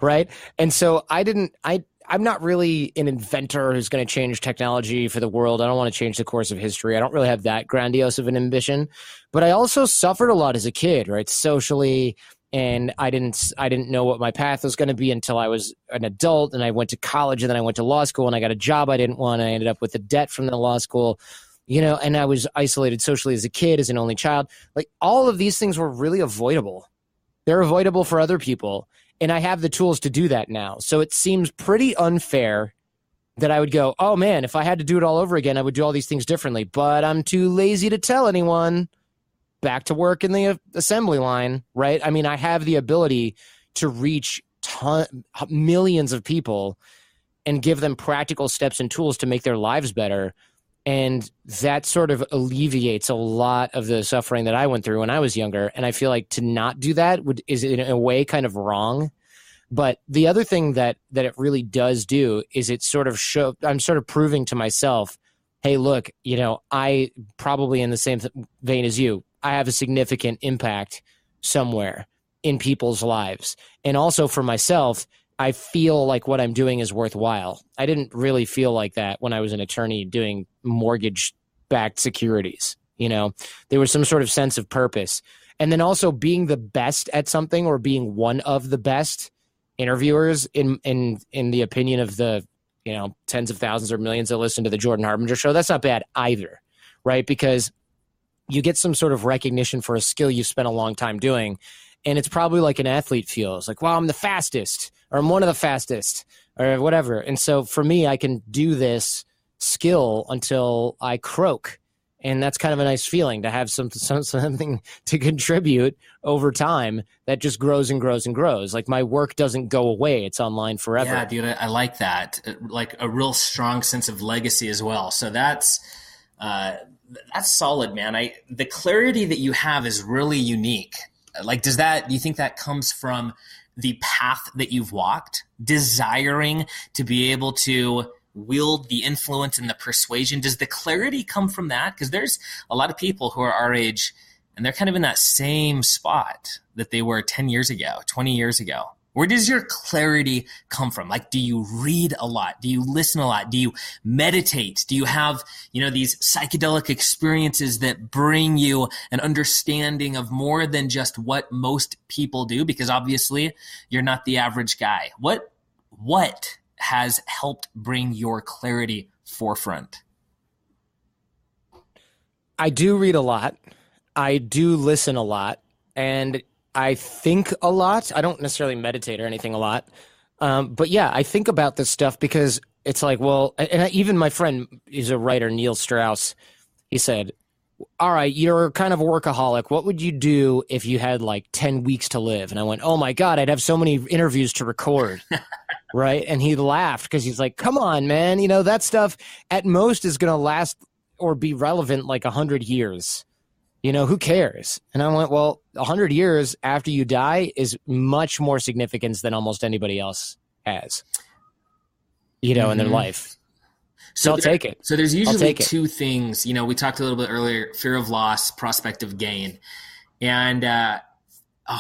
Speaker 2: right? And so I'm not really an inventor who's going to change technology for the world. I don't want to change the course of history. I don't really have that grandiose of an ambition. But I also suffered a lot as a kid, right? Socially, and I didn't know what my path was going to be until I was an adult, and I went to college, and then I went to law school, and I got a job I didn't want. I ended up with the debt from the law school, and I was isolated socially as a kid, as an only child. Like, all of these things were really avoidable. They're avoidable for other people. And I have the tools to do that now. So it seems pretty unfair that I would go, oh man, if I had to do it all over again, I would do all these things differently. But I'm too lazy to tell anyone. Back to work in the assembly line, right? I mean, I have the ability to reach millions of people and give them practical steps and tools to make their lives better. And that sort of alleviates a lot of the suffering that I went through when I was younger. And I feel like to not do that is in a way kind of wrong. But the other thing that it really does do is it sort of I'm sort of proving to myself, hey, look, I probably in the same vein as you, I have a significant impact somewhere in people's lives. And also for myself, I feel like what I'm doing is worthwhile. I didn't really feel like that when I was an attorney doing mortgage-backed securities. There was some sort of sense of purpose. And then also being the best at something, or being one of the best interviewers in the opinion of the, tens of thousands or millions that listen to the Jordan Harbinger show, that's not bad either, right? Because you get some sort of recognition for a skill you've spent a long time doing. And it's probably like an athlete feels like, wow, I'm the fastest, or I'm one of the fastest, or whatever. And so for me, I can do this skill until I croak. And that's kind of a nice feeling to have something to contribute over time that just grows and grows and grows. Like my work doesn't go away. It's online forever.
Speaker 3: Yeah, dude, I like that. Like a real strong sense of legacy as well. So that's solid, man. The clarity that you have is really unique. Like, do you think that comes from the path that you've walked, desiring to be able to wield the influence and the persuasion? Does the clarity come from that? Because there's a lot of people who are our age and they're kind of in that same spot that they were 10 years ago, 20 years ago. Where does your clarity come from? Like, do you read a lot? Do you listen a lot? Do you meditate? Do you have, these psychedelic experiences that bring you an understanding of more than just what most people do? Because obviously you're not the average guy. What has helped bring your clarity forefront?
Speaker 2: I do read a lot. I do listen a lot. And I think a lot. I don't necessarily meditate or anything a lot. But yeah, I think about this stuff because it's like, well, and even my friend, he's a writer, Neil Strauss, he said, all right, you're kind of a workaholic. What would you do if you had like 10 weeks to live? And I went, oh my God, I'd have so many interviews to record. Right. And he laughed because he's like, come on, man. That stuff at most is going to last or be relevant like 100 years. Who cares? And I went, well, 100 years after you die is much more significance than almost anybody else has, in their life. So I'll take it.
Speaker 3: So there's usually two things, we talked a little bit earlier, fear of loss, prospect of gain. And,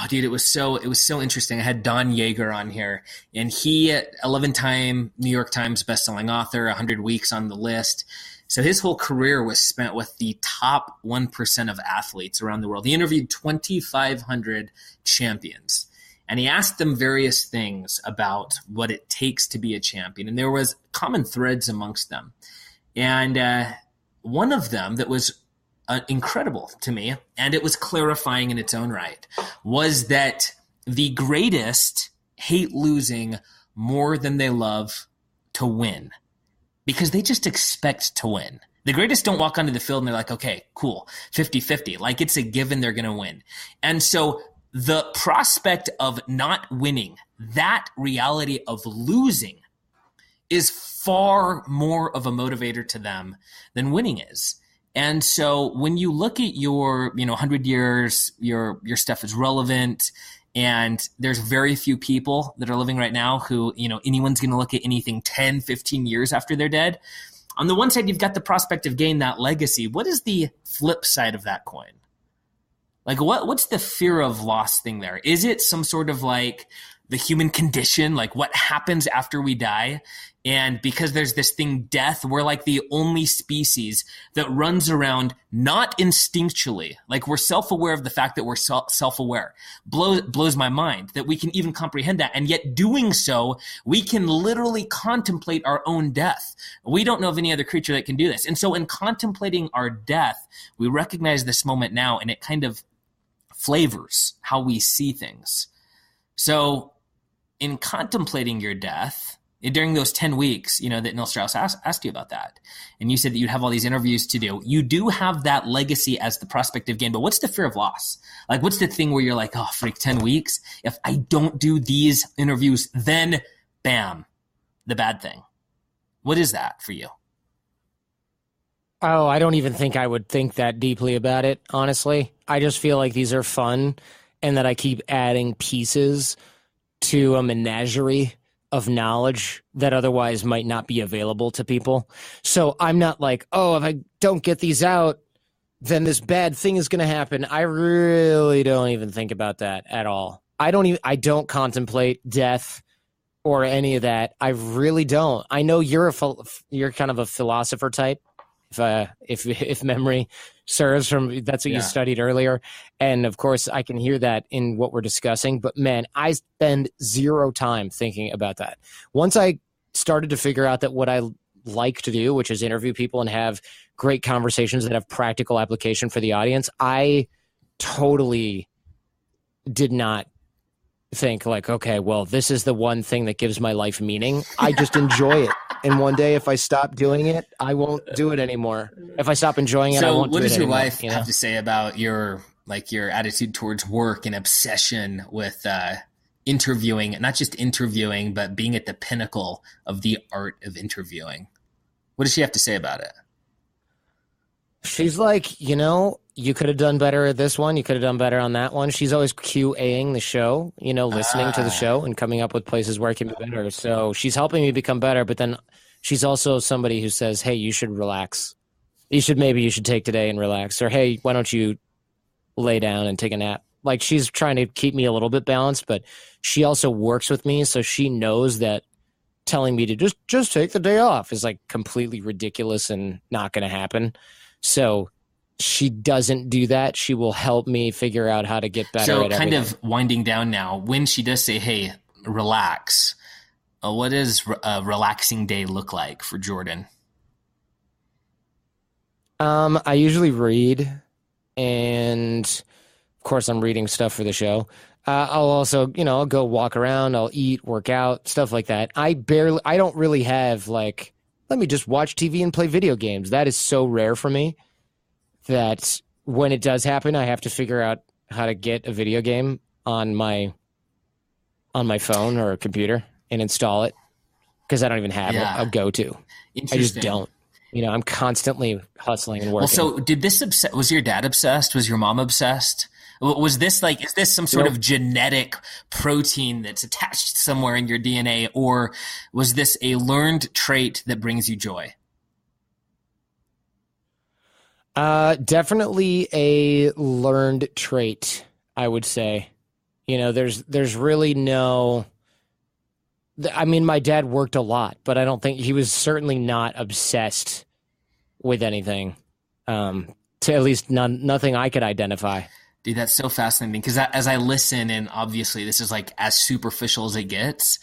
Speaker 3: dude, it was so interesting. I had Don Yeager on here, and he, 11-time New York Times bestselling author, 100 weeks on the list. So his whole career was spent with the top 1% of athletes around the world. He interviewed 2,500 champions, and he asked them various things about what it takes to be a champion. And there was common threads amongst them. And one of them that was incredible to me, and it was clarifying in its own right, was that the greatest hate losing more than they love to win. Because they just expect to win. The greatest don't walk onto the field and they're like, okay, cool, 50-50. Like it's a given they're going to win. And so the prospect of not winning, that reality of losing, is far more of a motivator to them than winning is. And so when you look at your, 100 years, your stuff is relevant. And there's very few people that are living right now who, anyone's going to look at anything 10, 15 years after they're dead. On the one side, you've got the prospect of gain, that legacy. What is the flip side of that coin? Like, what's the fear of loss thing there? Is it some sort of like the human condition, like what happens after we die? And because there's this thing, death, we're like the only species that runs around not instinctually. Like we're self-aware of the fact that we're self-aware. Blows my mind that we can even comprehend that. And yet doing so, we can literally contemplate our own death. We don't know of any other creature that can do this. And so in contemplating our death, we recognize this moment now, and it kind of flavors how we see things. So in contemplating your death, during those 10 weeks, that Neil Strauss asked you about that, and you said that you'd have all these interviews to do, you do have that legacy as the prospect of gain, but what's the fear of loss? Like, what's the thing where you're like, oh, freak, 10 weeks? If I don't do these interviews, then bam, the bad thing. What is that for you?
Speaker 2: Oh, I don't even think I would think that deeply about it, honestly. I just feel like these are fun and that I keep adding pieces to a menagerie of knowledge that otherwise might not be available to people. So I'm not like, oh, if I don't get these out, then this bad thing is going to happen. I really don't even think about that at all. I don't contemplate death or any of that. I really don't. I know you're kind of a philosopher type, if memory SIRS from that's what you studied earlier. And of course I can hear that in what we're discussing, but man, I spend zero time thinking about that. Once I started to figure out that what I like to do, which is interview people and have great conversations that have practical application for the audience, I totally did not think like, okay, well, this is the one thing that gives my life meaning. I just enjoy it. And one day if I stop doing it, I won't do it anymore. If I stop enjoying it, I won't do it anymore. So what does your wife
Speaker 3: have to say about your attitude towards work and obsession with interviewing, not just interviewing, but being at the pinnacle of the art of interviewing? What does she have to say about it?
Speaker 2: She's like, you could have done better at this one. You could have done better on that one. She's always QAing the show, listening to the show and coming up with places where it can be better. So she's helping me become better. But then she's also somebody who says, hey, you should relax. Maybe you should take today and relax. Or, hey, why don't you lay down and take a nap? Like, she's trying to keep me a little bit balanced, but she also works with me. So she knows that telling me to just take the day off is like completely ridiculous and not going to happen. So she doesn't do that. She will help me figure out how to get better at everything.
Speaker 3: So kind of winding down now, when she does say, hey, relax, what does a relaxing day look like for Jordan?
Speaker 2: I usually read, and of course I'm reading stuff for the show. I'll also, I'll go walk around, I'll eat, work out, stuff like that. I don't really have like, let me just watch TV and play video games. That is so rare for me that when it does happen, I have to figure out how to get a video game on my phone or a computer and install it, because I don't even have a go-to. I just don't. I'm constantly hustling and working.
Speaker 3: Well, so was your dad obsessed? Was your mom obsessed? Was this is this some sort of genetic protein that's attached somewhere in your DNA, or was this a learned trait that brings you joy?
Speaker 2: Definitely a learned trait, I would say. There's really no, my dad worked a lot, but I don't think he was certainly not obsessed with anything. To at least nothing I could identify.
Speaker 3: Dude, that's so fascinating, because as I listen, and obviously this is like as superficial as it gets,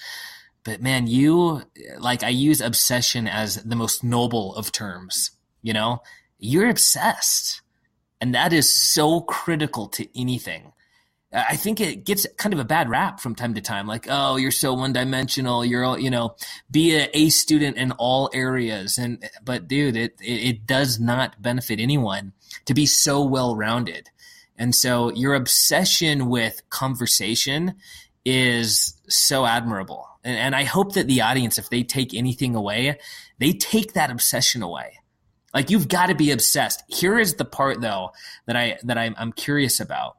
Speaker 3: but man, I use obsession as the most noble of terms, you're obsessed, and that is so critical to anything. I think it gets kind of a bad rap from time to time, like, oh, you're so one-dimensional, you're, be an A student in all areas. But dude, it does not benefit anyone to be so well-rounded. And so your obsession with conversation is so admirable. And I hope that the audience, if they take anything away, they take that obsession away. Like, you've got to be obsessed. Here is the part, though, that I'm curious about.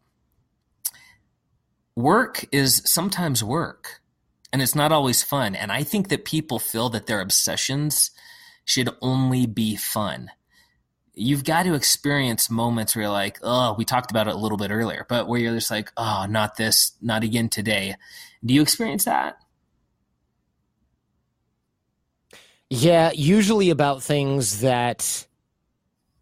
Speaker 3: Work is sometimes work, and it's not always fun. And I think that people feel that their obsessions should only be fun. You've got to experience moments where you're like, oh, we talked about it a little bit earlier, but where you're just like, oh, not this, not again today. Do you experience that?
Speaker 2: Yeah, usually about things that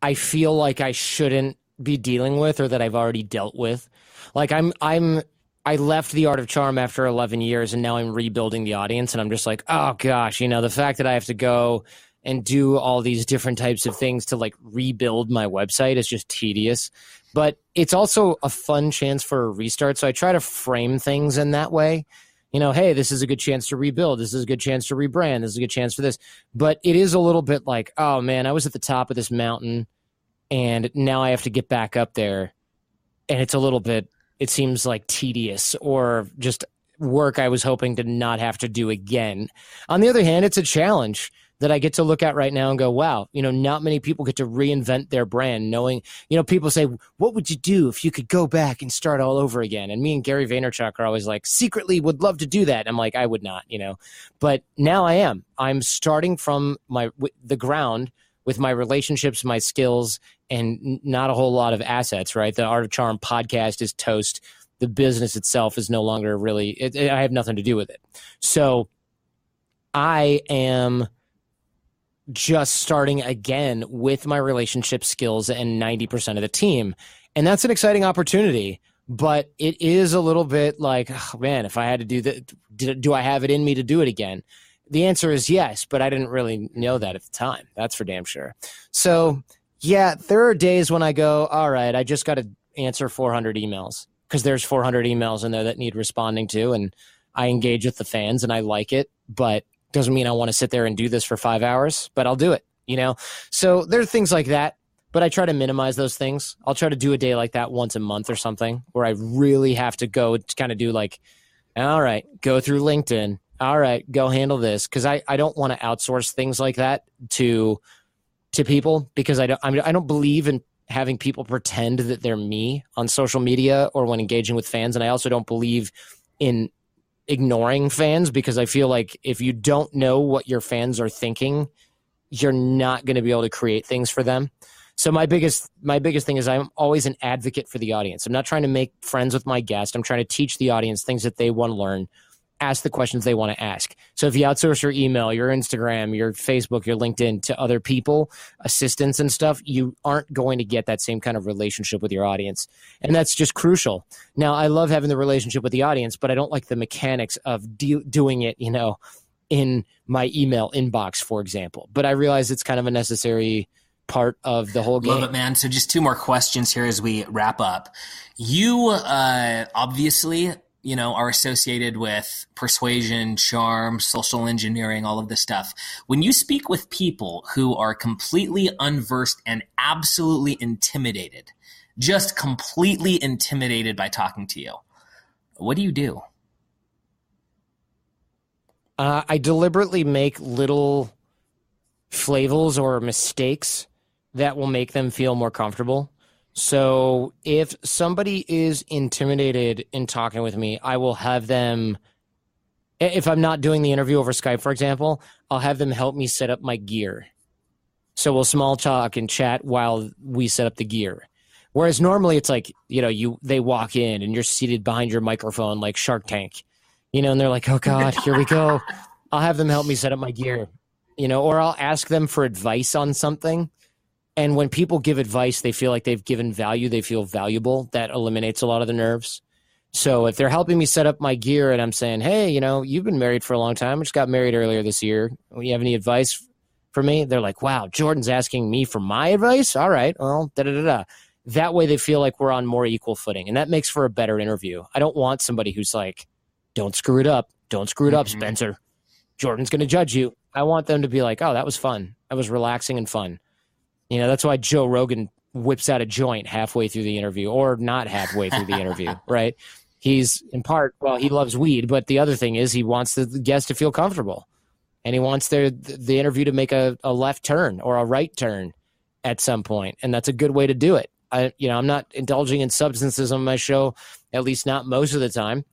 Speaker 2: I feel like I shouldn't be dealing with, or that I've already dealt with. Like I left The Art of Charm after 11 years, and now I'm rebuilding the audience, and I'm just like, oh gosh, the fact that I have to go and do all these different types of things to like rebuild my website is just tedious. But it's also a fun chance for a restart. So I try to frame things in that way. Hey, this is a good chance to rebuild. This is a good chance to rebrand. This is a good chance for this. But it is a little bit like, oh man, I was at the top of this mountain and now I have to get back up there. And it's a little bit, it seems like tedious, or just work I was hoping to not have to do again. On the other hand, it's a challenge that I get to look at right now and go, wow, not many people get to reinvent their brand, knowing, people say, what would you do if you could go back and start all over again? And me and Gary Vaynerchuk are always like, secretly would love to do that. I'm like, I would not, but now I am. I'm starting from the ground with my relationships, my skills, and not a whole lot of assets, right? The Art of Charm podcast is toast. The business itself is no longer really, I have nothing to do with it. So I am just starting again with my relationship skills and 90% of the team. And that's an exciting opportunity, but it is a little bit like, oh, man, if I had to do that, do I have it in me to do it again? The answer is yes, but I didn't really know that at the time. That's for damn sure. So yeah, there are days when I go, all right, I just got to answer 400 emails because there's 400 emails in there that need responding to, and I engage with the fans and I like it, but doesn't mean I want to sit there and do this for 5 hours, but I'll do it, you know? So there are things like that, but I try to minimize those things. I'll try to do a day like that once a month or something where I really have to go to kind of do like, all right, go through LinkedIn. All right, go handle this. Cause I don't want to outsource things like that to people because I don't believe in having people pretend that they're me on social media or when engaging with fans. And I also don't believe in ignoring fans because I feel like if you don't know what your fans are thinking, you're not going to be able to create things for them. So my biggest thing is I'm always an advocate for the audience. I'm not trying to make friends with my guest. I'm trying to teach the audience things that they want to learn, ask the questions they want to ask. So if you outsource your email, your Instagram, your Facebook, your LinkedIn to other people, assistants and stuff, you aren't going to get that same kind of relationship with your audience. And that's just crucial. Now, I love having the relationship with the audience, but I don't like the mechanics of doing it, you know, in my email inbox, for example. But I realize it's kind of a necessary part of the whole game.
Speaker 3: Love it, man. So just 2 more questions here as we wrap up. You obviously, you know, are associated with persuasion, charm, social engineering, all of this stuff. When you speak with people who are completely unversed and absolutely intimidated, just completely intimidated by talking to you, what do you do?
Speaker 2: I deliberately make little flavels or mistakes that will make them feel more comfortable. So if somebody is intimidated in talking with me, I will have them, if I'm not doing the interview over Skype, for example, I'll have them help me set up my gear. So we'll small talk and chat while we set up the gear. Whereas normally it's like, you know, they walk in and you're seated behind your microphone like Shark Tank, you know, and they're like, oh God, here we go. I'll have them help me set up my gear, you know, or I'll ask them for advice on something. And when people give advice, they feel like they've given value. They feel valuable. That eliminates a lot of the nerves. So if they're helping me set up my gear and I'm saying, hey, you know, you've been married for a long time. I just got married earlier this year. You have any advice for me? They're like, wow, Jordan's asking me for my advice? All right, well, da-da-da-da. That way they feel like we're on more equal footing. And that makes for a better interview. I don't want somebody who's like, don't screw it up. Don't screw it up, Spencer. Jordan's going to judge you. I want them to be like, oh, that was fun. That was relaxing and fun. You know, that's why Joe Rogan whips out a joint halfway through the interview or not halfway through the interview, right? He's in part, well, he loves weed, but the other thing is he wants the guest to feel comfortable and he wants the interview to make a left turn or a right turn at some point. And that's a good way to do it. I'm not indulging in substances on my show, at least not most of the time,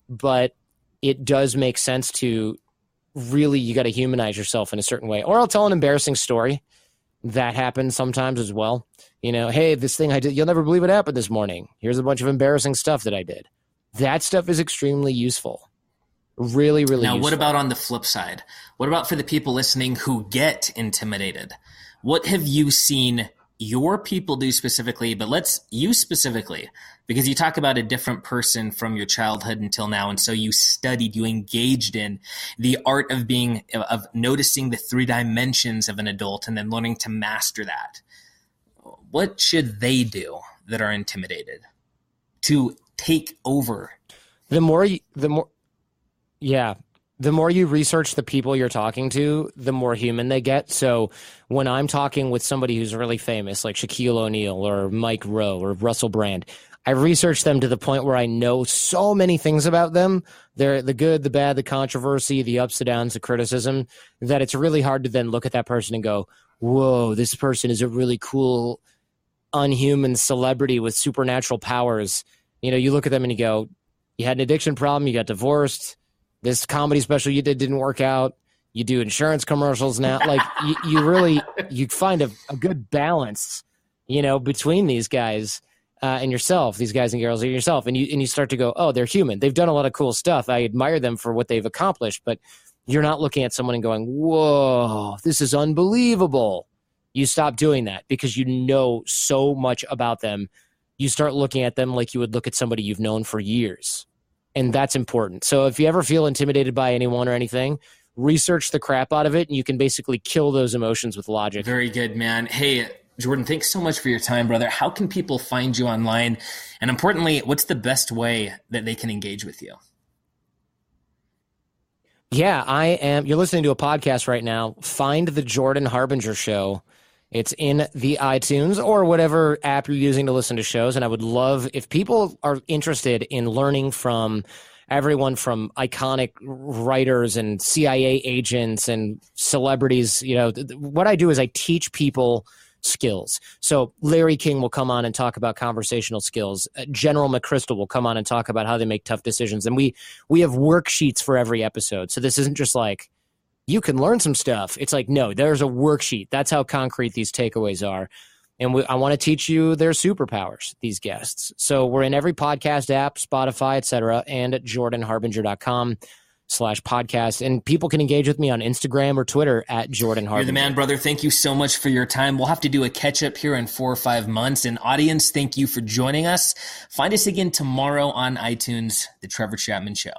Speaker 2: but it does make sense to really, you got to humanize yourself in a certain way. Or I'll tell an embarrassing story. That happens sometimes as well. You know, hey, this thing I did, you'll never believe what happened this morning. Here's a bunch of embarrassing stuff that I did. That stuff is extremely useful. Really, really useful.
Speaker 3: Now, what about on the flip side? What about for the people listening who get intimidated? What have you seen your people do specifically, but you specifically, because you talk about a different person from your childhood until now. And so you studied, you engaged in the art of noticing the 3 dimensions of an adult and then learning to master that. What should they do that are intimidated to take over?
Speaker 2: The more you research the people you're talking to, the more human they get. So when I'm talking with somebody who's really famous, like Shaquille O'Neal or Mike Rowe or Russell Brand, I research them to the point where I know so many things about them. They're the good, the bad, the controversy, the ups and downs, the criticism, that it's really hard to then look at that person and go, whoa, this person is a really cool, unhuman celebrity with supernatural powers. You know, you look at them and you go, you had an addiction problem, you got divorced, this comedy special you did didn't work out. You do insurance commercials now. Like you find a good balance, you know, between these guys and yourself, these guys and girls and yourself. And you start to go, oh, they're human. They've done a lot of cool stuff. I admire them for what they've accomplished, but You're not looking at someone and going, whoa, this is unbelievable. You stop doing that because you know so much about them. You start looking at them like you would look at somebody you've known for years. And that's important. So if you ever feel intimidated by anyone or anything, research the crap out of it, and you can basically kill those emotions with logic.
Speaker 3: Very good, man. Hey, Jordan, thanks so much for your time, brother. How can people find you online? And importantly, what's the best way that they can engage with you?
Speaker 2: Yeah, you're listening to a podcast right now. Find the Jordan Harbinger Show. It's in the iTunes or whatever app you're using to listen to shows. And I would love if people are interested in learning from everyone from iconic writers and CIA agents and celebrities. You know, what I do is I teach people skills. So Larry King will come on and talk about conversational skills. General McChrystal will come on and talk about how they make tough decisions. And we have worksheets for every episode. So this isn't just like, you can learn some stuff. It's like, no, there's a worksheet. That's how concrete these takeaways are. And I want to teach you their superpowers, these guests. So we're in every podcast app, Spotify, etc., and at jordanharbinger.com/podcast. And people can engage with me on Instagram or Twitter at Jordan Harbinger.
Speaker 3: You're the man, brother. Thank you so much for your time. We'll have to do a catch-up here in 4 or 5 months. And audience, thank you for joining us. Find us again tomorrow on iTunes, The Trevor Chapman Show.